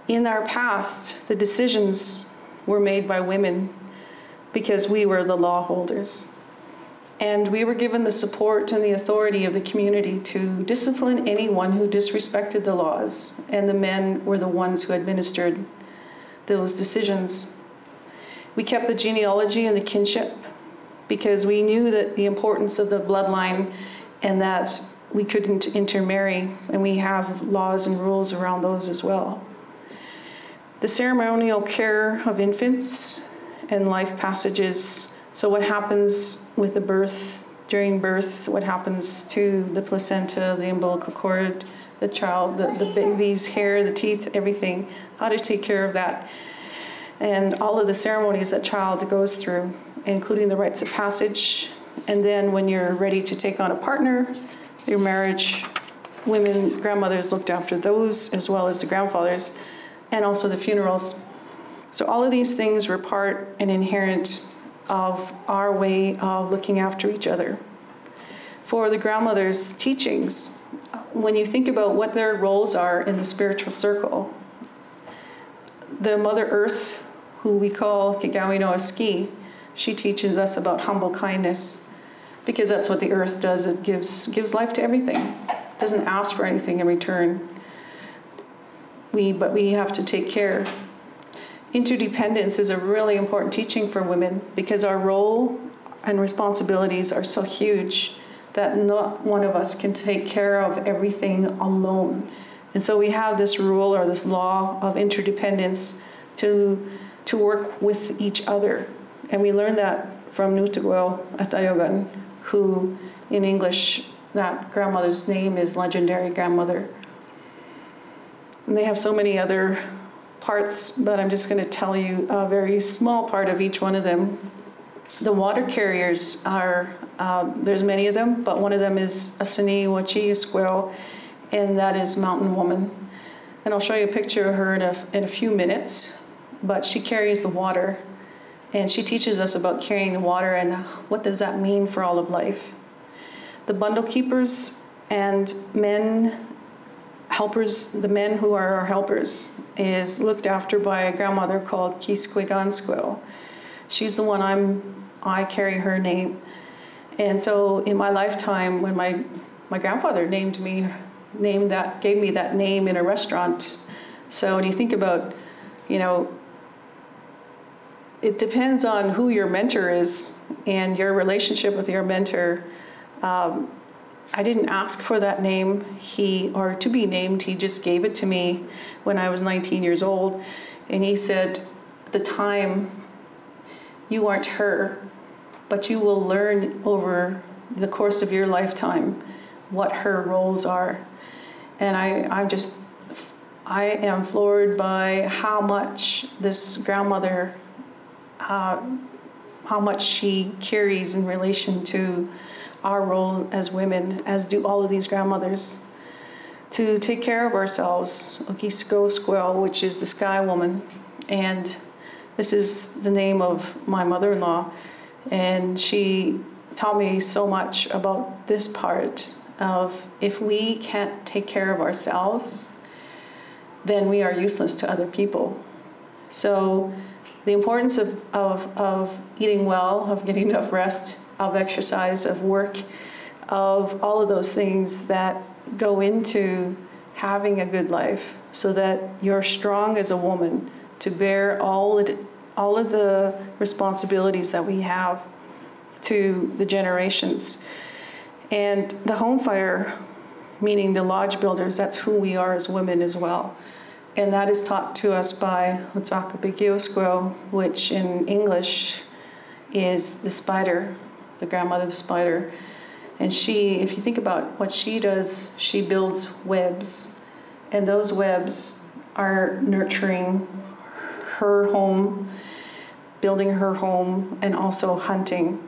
In our past, the decisions were made by women because we were the law holders. And we were given the support and the authority of the community to discipline anyone who disrespected the laws, and the men were the ones who administered those decisions. We kept the genealogy and the kinship because we knew that the importance of the bloodline, and that we couldn't intermarry, and we have laws and rules around those as well. The ceremonial care of infants and life passages. So what happens with the birth, during birth, what happens to the placenta, the umbilical cord, the child, the baby's hair, the teeth, everything, how to take care of that. And all of the ceremonies that child goes through, including the rites of passage. And then when you're ready to take on a partner, your marriage, women, grandmothers looked after those, as well as the grandfathers, and also the funerals. So all of these things were part and inherent of our way of looking after each other. For the grandmothers' teachings, when you think about what their roles are in the spiritual circle, the Mother Earth, who we call Kigawi no Aski, she teaches us about humble kindness, because that's what the earth does. It gives life to everything. It doesn't ask for anything in return. But we have to take care. Interdependence is a really important teaching for women, because our role and responsibilities are so huge that not one of us can take care of everything alone. And so we have this rule or this law of interdependence to work with each other. And we learned that from Nutagwel Atayogan, who in English, that grandmother's name is Legendary Grandmother. And they have so many other parts, but I'm just going to tell you a very small part of each one of them. The water carriers are, there's many of them, but one of them is Asani Wachi Squirrel, and that is Mountain Woman. And I'll show you a picture of her in a few minutes, but she carries the water, and she teaches us about carrying the water and what does that mean for all of life. The bundle keepers and helpers, the men who are our helpers, is looked after by a grandmother called Kisquigansquil. She's the one I carry her name. And so in my lifetime, when my grandfather gave me that name in a restaurant. So when you think about, it depends on who your mentor is and your relationship with your mentor. I didn't ask for that name, or to be named. He just gave it to me when I was 19 years old. And he said, at the time, you aren't her, but you will learn over the course of your lifetime what her roles are. And I am floored by how much this grandmother, how much she carries in relation to our role as women, as do all of these grandmothers, to take care of ourselves. Okisko Squirrel, which is the Sky Woman. And this is the name of my mother-in-law. And she taught me so much about this part of, if we can't take care of ourselves, then we are useless to other people. So the importance of eating well, of getting enough rest, of exercise, of work, of all of those things that go into having a good life, so that you're strong as a woman to bear all of the responsibilities that we have to the generations. And the home fire, meaning the lodge builders, that's who we are as women as well. And that is taught to us by Utsakapikioskwo, which in English is the spider, the grandmother of the spider. And she, if you think about what she does, she builds webs. And those webs are nurturing her home, building her home, and also hunting.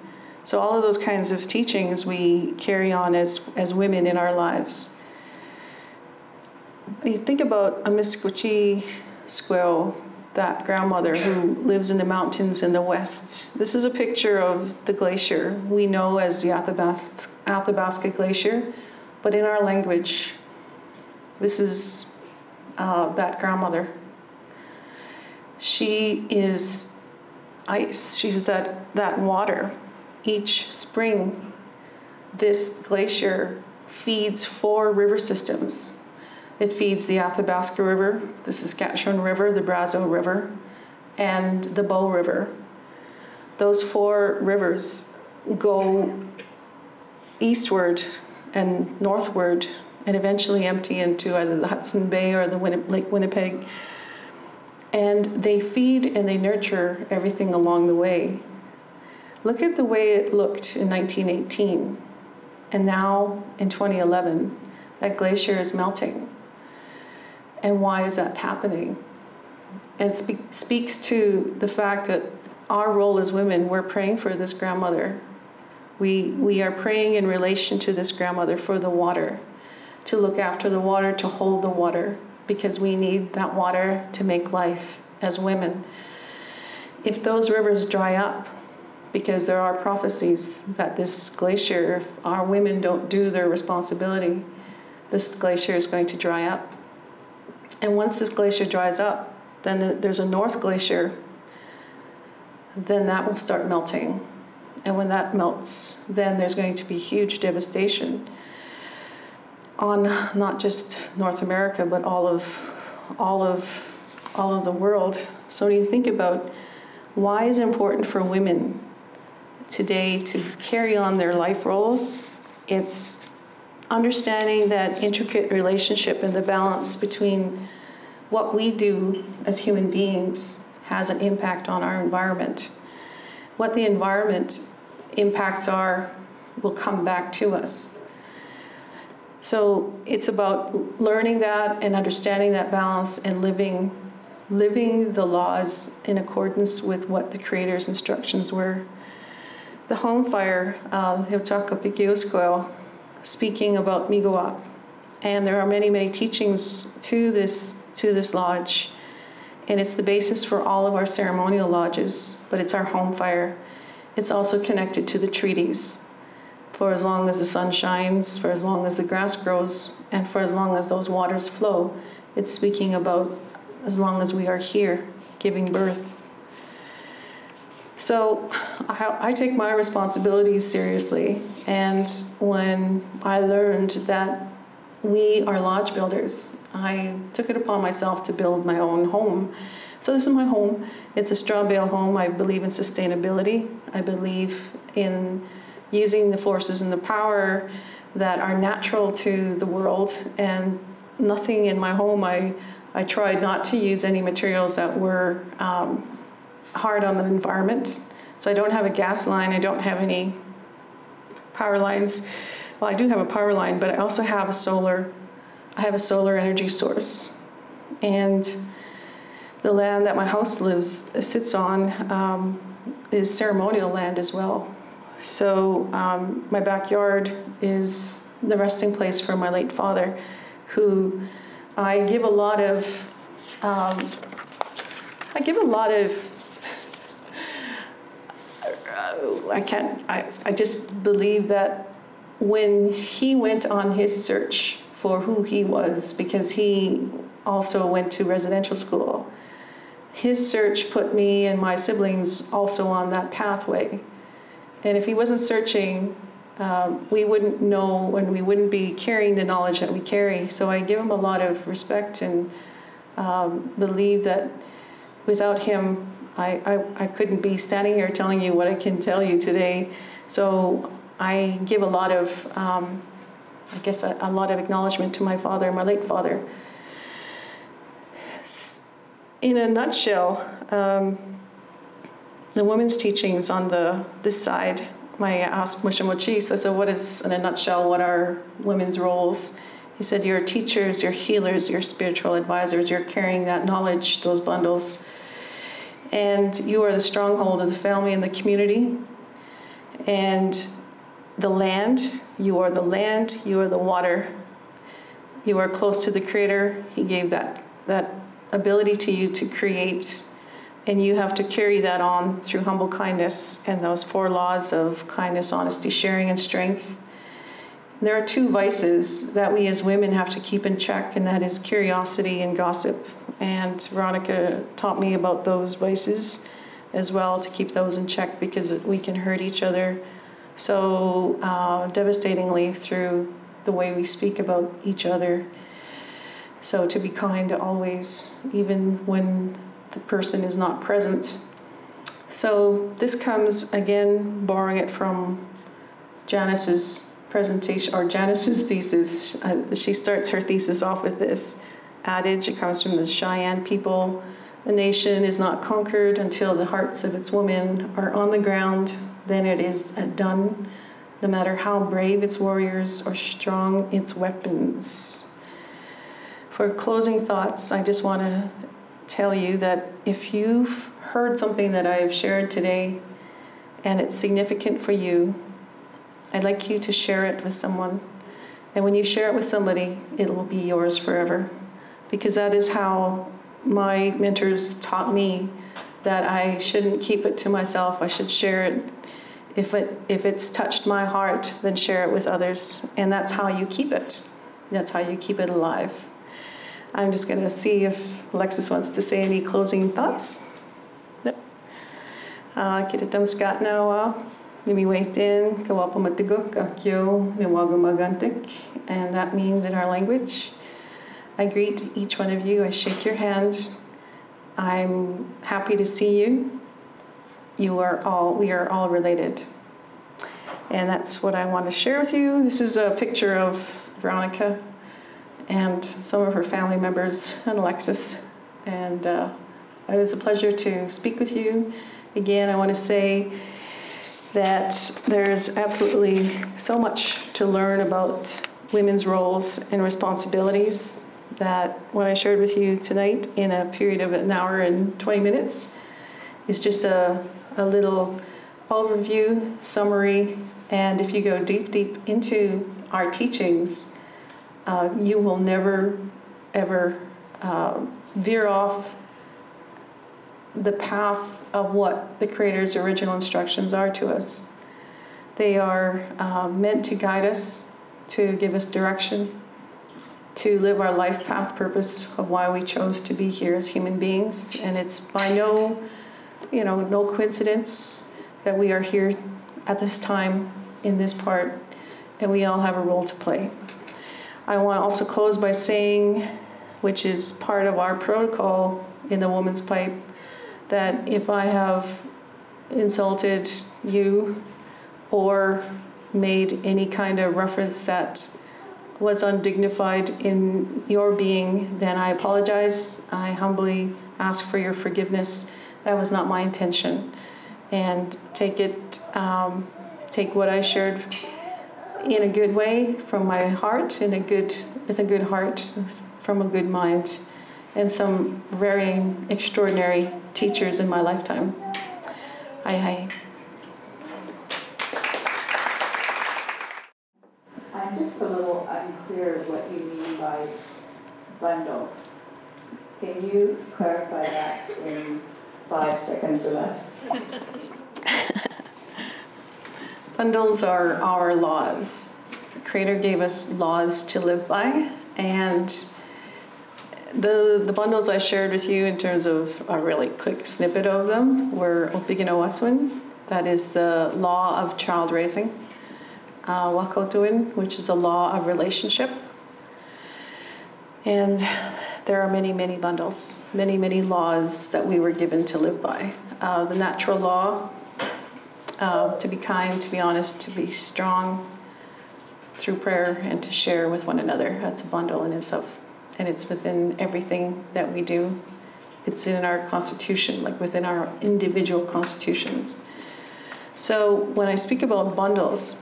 So all of those kinds of teachings we carry on as women in our lives. You think about a Miskwachi squirrel, that grandmother who lives in the mountains in the west. This is a picture of the glacier we know as the Athabasca Glacier, but in our language, this is that grandmother. She is ice. She's that water. Each spring, this glacier feeds 4 river systems. It feeds the Athabasca River, the Saskatchewan River, the Brazeau River, and the Bow River. Those 4 rivers go eastward and northward and eventually empty into either the Hudson Bay or the Lake Winnipeg. And they feed and they nurture everything along the way. Look at the way it looked in 1918. And now in 2011, that glacier is melting. And why is that happening? And it speaks to the fact that our role as women, we're praying for this grandmother. We are praying in relation to this grandmother for the water, to look after the water, to hold the water, because we need that water to make life as women. If those rivers dry up, because there are prophecies that this glacier, if our women don't do their responsibility, this glacier is going to dry up. And once this glacier dries up, then there's a north glacier then that will start melting. And when that melts, then there's going to be huge devastation on not just North America, but all of the world. So when you think about why is it important for women today to carry on their life roles, it's understanding that intricate relationship and the balance between what we do as human beings has an impact on our environment. What the environment impacts are will come back to us. So it's about learning that and understanding that balance and living the laws in accordance with what the Creator's instructions were. The home fire, speaking about Miigwech, and there are many, many teachings to this lodge, and it's the basis for all of our ceremonial lodges, but it's our home fire. It's also connected to the treaties. For as long as the sun shines, for as long as the grass grows, and for as long as those waters flow, it's speaking about as long as we are here giving birth. So I take my responsibilities seriously, and when I learned that we are lodge builders, I took it upon myself to build my own home. So this is my home. It's a straw bale home. I believe in sustainability. I believe in using the forces and the power that are natural to the world, and nothing in my home, I tried not to use any materials that were hard on the environment. So I don't have a gas line, I don't have any power lines. Well, I do have a power line, but I also have a solar energy source. And the land that my house sits on is ceremonial land as well. So my backyard is the resting place for my late father, who I give a lot of I just believe that when he went on his search for who he was, because he also went to residential school, his search put me and my siblings also on that pathway. And if he wasn't searching, we wouldn't know, and we wouldn't be carrying the knowledge that we carry. So I give him a lot of respect and believe that without him, I couldn't be standing here telling you what I can tell you today. So I give a lot of, a lot of acknowledgement to my father, my late father. In a nutshell, the women's teachings on this side, I asked Moshe Mochis, I said, what is, in a nutshell, what are women's roles? He said, you're teachers, you're healers, you're spiritual advisors, you're carrying that knowledge, those bundles. And you are the stronghold of the family and the community. And the land, you are the land, you are the water. You are close to the Creator. He gave that ability to you to create, and you have to carry that on through humble kindness and those 4 laws of kindness, honesty, sharing, and strength. There are 2 vices that we as women have to keep in check, and that is curiosity and gossip. And Veronica taught me about those vices as well, to keep those in check, because we can hurt each other so devastatingly through the way we speak about each other. So to be kind always, even when the person is not present. So this comes, again, borrowing it from Janice's presentation, or Janice's thesis. She starts her thesis off with this adage. It comes from the Cheyenne people. A nation is not conquered until the hearts of its women are on the ground. Then it is done, no matter how brave its warriors or strong its weapons. For closing thoughts, I just want to tell you that if you've heard something that I have shared today and it's significant for you, I'd like you to share it with someone. And when you share it with somebody, it will be yours forever. Because that is how my mentors taught me, that I shouldn't keep it to myself. I should share it. If it's touched my heart, then share it with others. And that's how you keep it. That's how you keep it alive. I'm just going to see if Alexis wants to say any closing thoughts. No. Kitatamskat nawa, nimi waitin, kawapamatuguk, akyo, niwagamagantik. And that means in our language, I greet each one of you, I shake your hand. I'm happy to see you. We are all related. And that's what I want to share with you. This is a picture of Veronica and some of her family members and Alexis. And it was a pleasure to speak with you. Again, I want to say that there's absolutely so much to learn about women's roles and responsibilities that what I shared with you tonight in a period of an hour and 20 minutes is just a little overview, summary, and if you go deep, deep into our teachings, you will never, ever veer off the path of what the Creator's original instructions are to us. They are meant to guide us, to give us direction, to live our life path purpose of why we chose to be here as human beings. And it's by no coincidence that we are here at this time in this part, and we all have a role to play. I want to also close by saying, which is part of our protocol in the Woman's Pipe, that if I have insulted you or made any kind of reference that was undignified in your being, then I apologize. I humbly ask for your forgiveness. That was not my intention. And take what I shared in a good way from my heart, with a good heart, from a good mind, and some very extraordinary teachers in my lifetime. I'm just a little unclear what you mean by bundles. Can you clarify that in 5 seconds or less? Bundles are our laws. The Creator gave us laws to live by, and the bundles I shared with you in terms of a really quick snippet of them were Opiganoaswin, that is the law of child raising, Wakotuin, which is the law of relationship, and there are many, many bundles, many, many laws that we were given to live by. The natural law, to be kind, to be honest, to be strong through prayer, and to share with one another. That's a bundle in itself. And it's within everything that we do. It's in our constitution, like within our individual constitutions. So when I speak about bundles,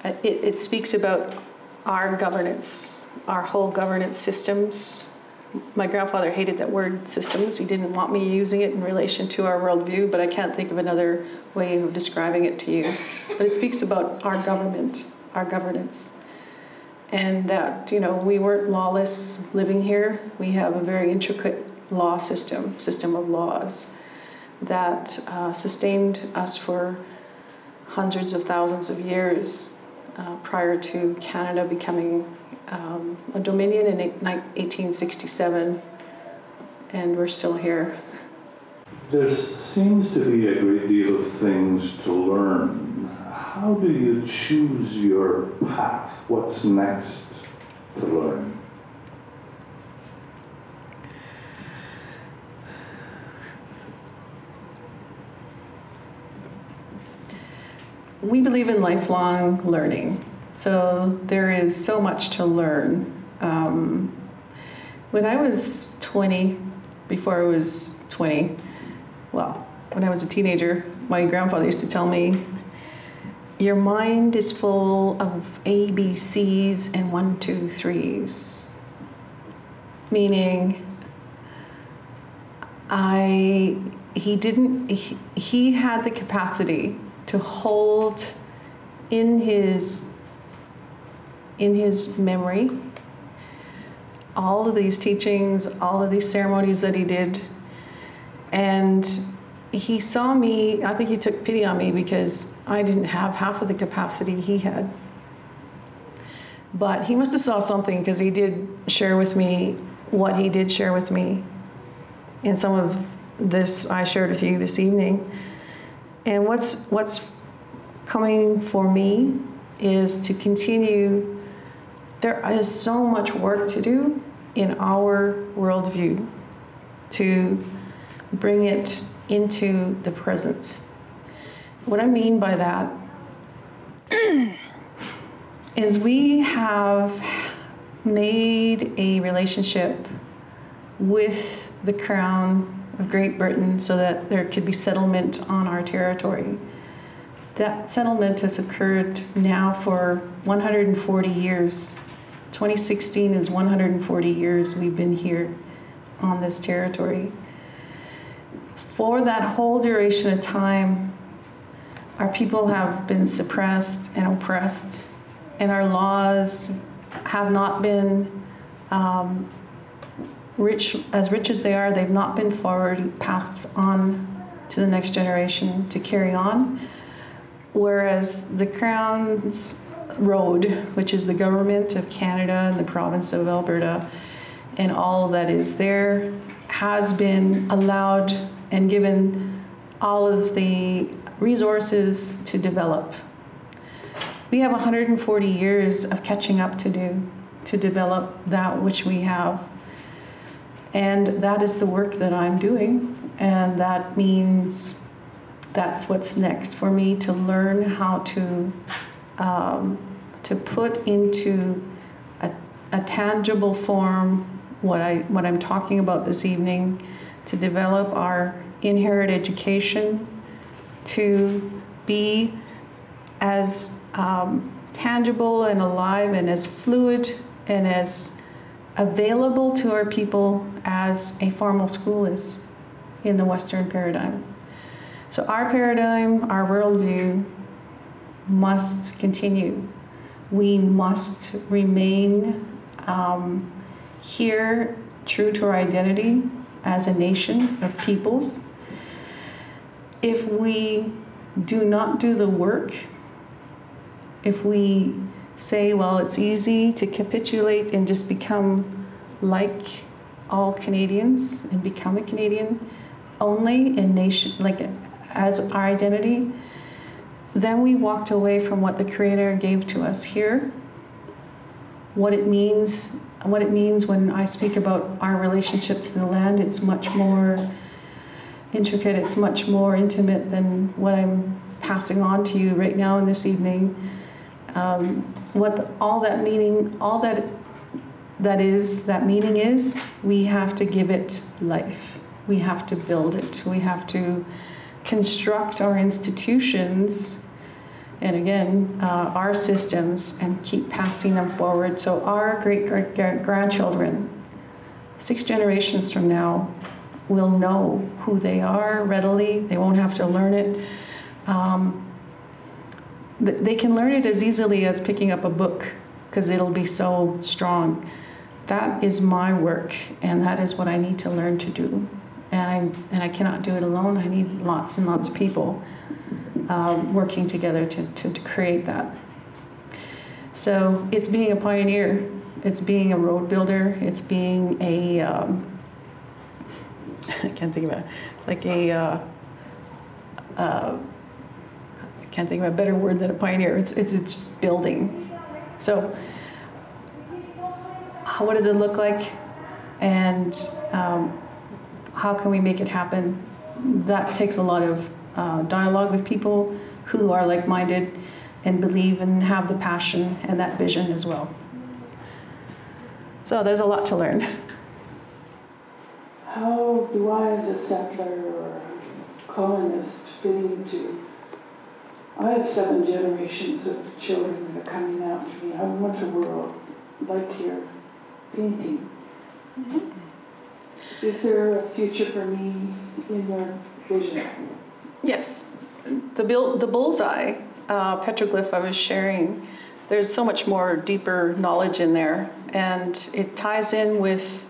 it speaks about our governance, our whole governance systems. My grandfather hated that word systems. He didn't want me using it in relation to our worldview, but I can't think of another way of describing it to you. But it speaks about our government, our governance. And that, we weren't lawless living here. We have a very intricate law system of laws that sustained us for hundreds of thousands of years prior to Canada becoming a dominion in 1867, and we're still here. There seems to be a great deal of things to learn. How do you choose your path? What's next to learn? We believe in lifelong learning. So there is so much to learn. When I was 20, before I was 20, when I was a teenager, my grandfather used to tell me, your mind is full of A, B, C's and 1, 2, 3's. Meaning, he had the capacity to hold in his memory all of these teachings, all of these ceremonies that he did. And he saw me, I think he took pity on me because I didn't have half of the capacity he had. But he must have saw something, because he did share with me what he did share with me in some of this I shared with you this evening. And what's coming for me is to continue. There is so much work to do in our worldview to bring it into the present. What I mean by that is we have made a relationship with the Crown of Great Britain so that there could be settlement on our territory. That settlement has occurred now for 140 years. 2016 is 140 years we've been here on this territory. For that whole duration of time, our people have been suppressed and oppressed, and our laws have not been rich as they are. They've not been passed on to the next generation to carry on. Whereas the Crown's road, which is the government of Canada and the province of Alberta, and all that is there, has been allowed and given all of the resources to develop. We have 140 years of catching up to do to develop that which we have. And that is the work that I'm doing. And that means that's what's next for me, to learn how to put into a tangible form what I'm talking about this evening, to develop our inherent education, to be as tangible and alive and as fluid and as available to our people as a formal school is in the Western paradigm. So our paradigm, our worldview must continue. We must remain here, true to our identity as a nation of peoples. If we do not do the work, if we say, well, it's easy to capitulate and just become like all Canadians and become a Canadian only in nation, like as our identity, then we walked away from what the Creator gave to us here. What it means when I speak about our relationship to the land, it's much more intricate, it's much more intimate than what I'm passing on to you right now in this evening. All that meaning is, we have to give it life. We have to build it. We have to construct our institutions, and again, our systems, and keep passing them forward. So our great-grandchildren, 6 generations from now, will know who they are readily. They won't have to learn it. They can learn it as easily as picking up a book, because it'll be so strong. That is my work, and that is what I need to learn to do. And I cannot do it alone. I need lots and lots of people working together to create that. So it's being a pioneer. It's being a road builder. It's being a, I can't think of it, like a, I can't think of a better word than a pioneer. It's just building. So what does it look like? And how can we make it happen? That takes a lot of dialogue with people who are like-minded and believe and have the passion and that vision as well. So there's a lot to learn. How do I, as a settler or colonist, fit into? I have 7 generations of children that are coming after me. I want a world like your painting. Mm-hmm. Is there a future for me in your vision? Yes. The bullseye, Petroglyph I was sharing, there's so much more deeper knowledge in there. And it ties in with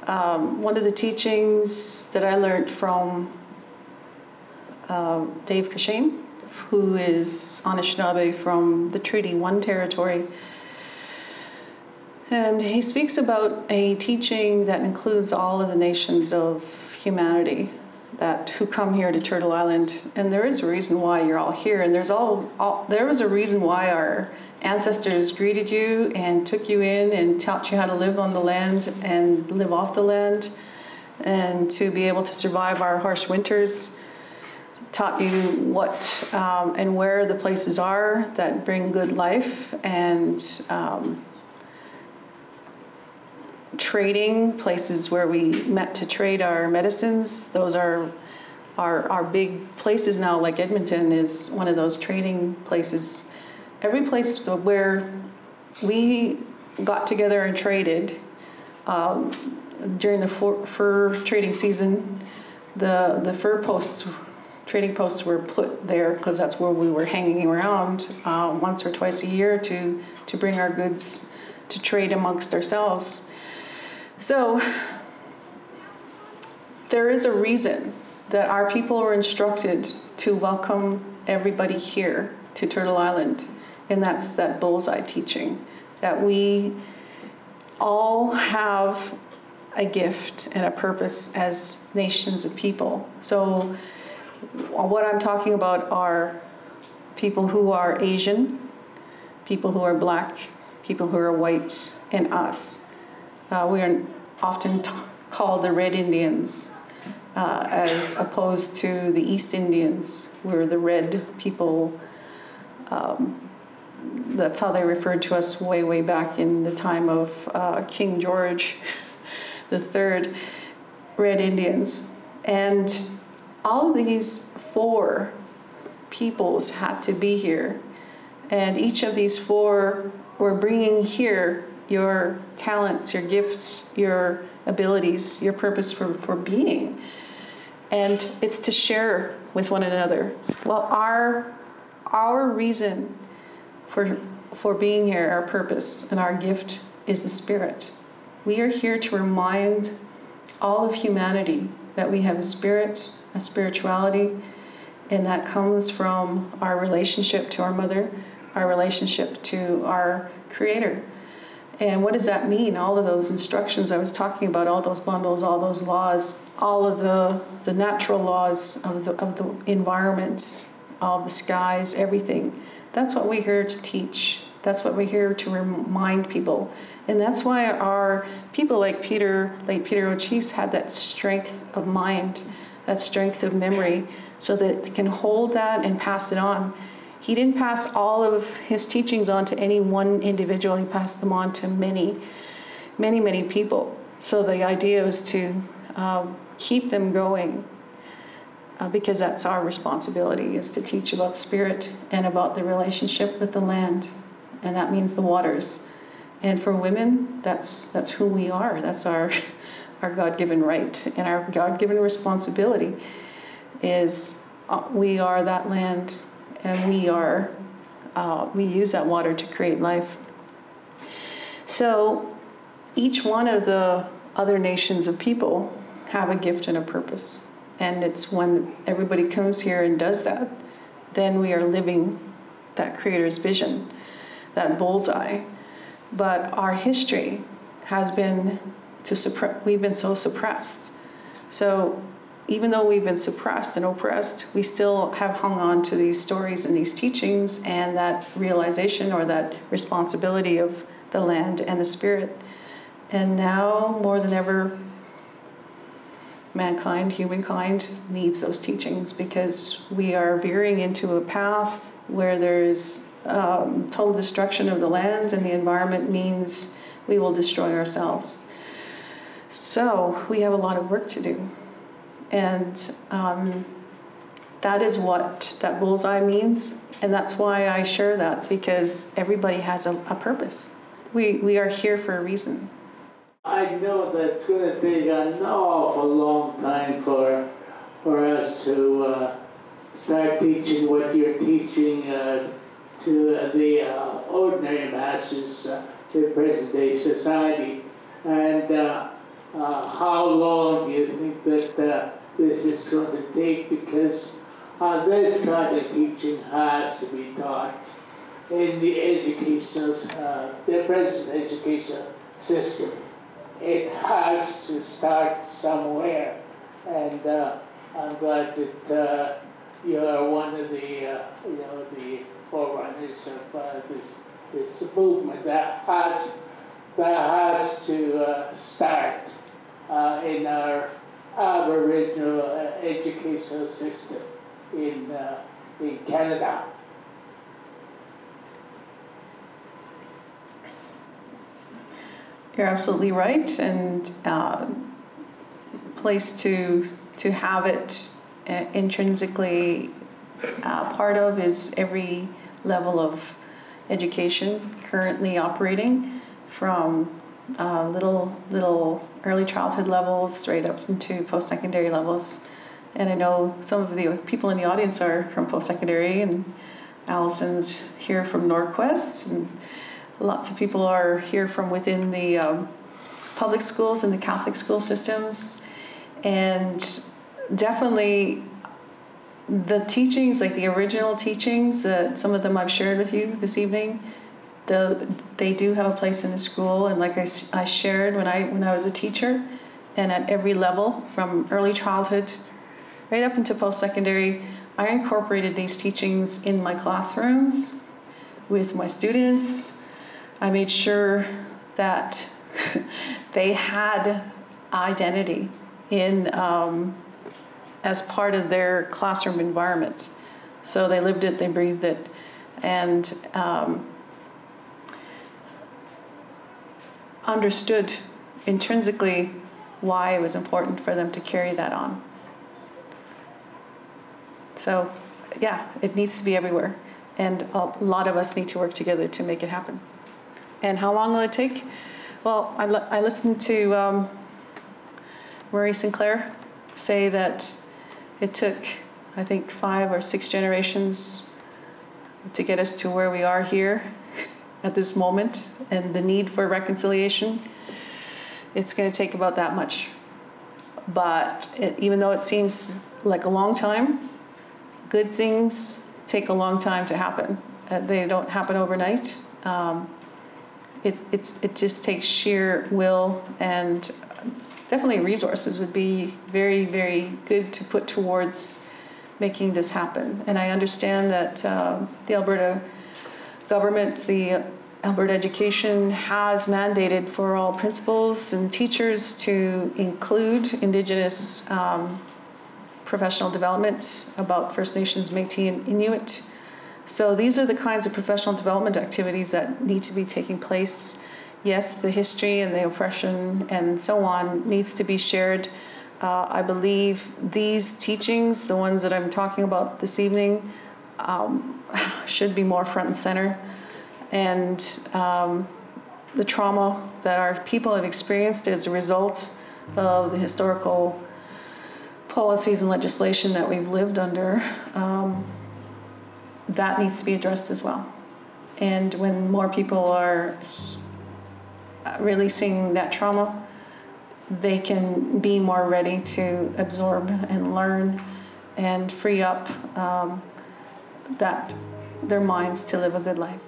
one of the teachings that I learned from Dave Cushane, who is Anishinaabe from the Treaty 1 territory. And he speaks about a teaching that includes all of the nations of humanity who come here to Turtle Island. And there is a reason why you're all here. And there was a reason why our ancestors greeted you and took you in and taught you how to live on the land and live off the land, and to be able to survive our harsh winters. Taught you what and where the places are that bring good life, and trading places where we met to trade our medicines. Those are our big places now. Like Edmonton is one of those trading places. Every place where we got together and traded during the fur trading season, the fur posts, trading posts were put there because that's where we were hanging around once or twice a year to bring our goods to trade amongst ourselves. So there is a reason that our people were instructed to welcome everybody here to Turtle Island, and that's that bullseye teaching, that we all have a gift and a purpose as nations of people. So what I'm talking about are people who are Asian, people who are black, people who are white, and us. We are often called the Red Indians, as opposed to the East Indians. We're the red people. That's how they referred to us way, way back in the time of King George III, Red Indians. And all of these 4 peoples had to be here. And each of these 4 were bringing here your talents, your gifts, your abilities, your purpose for being. And it's to share with one another. Well, our reason for being here, our purpose and our gift is the Spirit. We are here to remind all of humanity that we have a spirit, a spirituality, and that comes from our relationship to our mother, our relationship to our Creator. And what does that mean? All of those instructions I was talking about, all those bundles, all those laws, all of the natural laws of the environment, all the skies, everything. That's what we're here to teach. That's what we're here to remind people. And that's why our people like late Peter O'Chase had that strength of mind, that strength of memory, so that they can hold that and pass it on. He didn't pass all of his teachings on to any one individual. He passed them on to many, many, many people. So the idea was to keep them going, because that's our responsibility, is to teach about spirit and about the relationship with the land. And that means the waters. And for women, that's who we are. That's our God-given right and our God-given responsibility is we are that land. And we use that water to create life. So each one of the other nations of people have a gift and a purpose. And it's when everybody comes here and does that, then we are living that Creator's vision, that bullseye. But our history has been we've been so suppressed. So even though we've been suppressed and oppressed, we still have hung on to these stories and these teachings and that realization or that responsibility of the land and the spirit. And now, more than ever, humankind needs those teachings, because we are veering into a path where there's total destruction of the lands, and the environment means we will destroy ourselves. So we have a lot of work to do. And that is what that bullseye means. And that's why I share that, because everybody has a purpose. We are here for a reason. I know that it's going to take an awful long time for us to start teaching what you're teaching to the ordinary masses, the present-day society. And how long do you think that this is going to take? Because this kind of teaching has to be taught. in the educational, the present educational system. It has to start somewhere, and I'm glad that you are one of the the forerunners of this movement that has to start in our Aboriginal educational system in Canada. You're absolutely right, and place to have it intrinsically part of is every level of education currently operating, from little early childhood levels right up into post-secondary levels. And I know some of the people in the audience are from post-secondary, and Allison's here from Norquest, and lots of people are here from within the public schools and the Catholic school systems. And definitely the teachings, like the original teachings, some of them I've shared with you this evening, they do have a place in the school. And like I shared when I was a teacher, and at every level from early childhood right up into post-secondary, I incorporated these teachings in my classrooms with my students. I made sure that they had identity in as part of their classroom environment. So they lived it, they breathed it, and understood intrinsically why it was important for them to carry that on. So yeah, it needs to be everywhere, and a lot of us need to work together to make it happen. And how long will it take? Well, I listened to Murray Sinclair say that it took, I think, 5 or 6 generations to get us to where we are here at this moment, and the need for reconciliation. It's going to take about that much. But even though it seems like a long time, good things take a long time to happen. They don't happen overnight. It just takes sheer will, and definitely resources would be very, very good to put towards making this happen. And I understand that the Alberta government, the Alberta Education, has mandated for all principals and teachers to include Indigenous professional development about First Nations, Métis, and Inuit. So these are the kinds of professional development activities that need to be taking place. Yes, the history and the oppression and so on needs to be shared. I believe these teachings, the ones that I'm talking about this evening, should be more front and center. And the trauma that our people have experienced as a result of the historical policies and legislation that we've lived under, that needs to be addressed as well. And when more people are releasing that trauma, they can be more ready to absorb and learn and free up their minds to live a good life.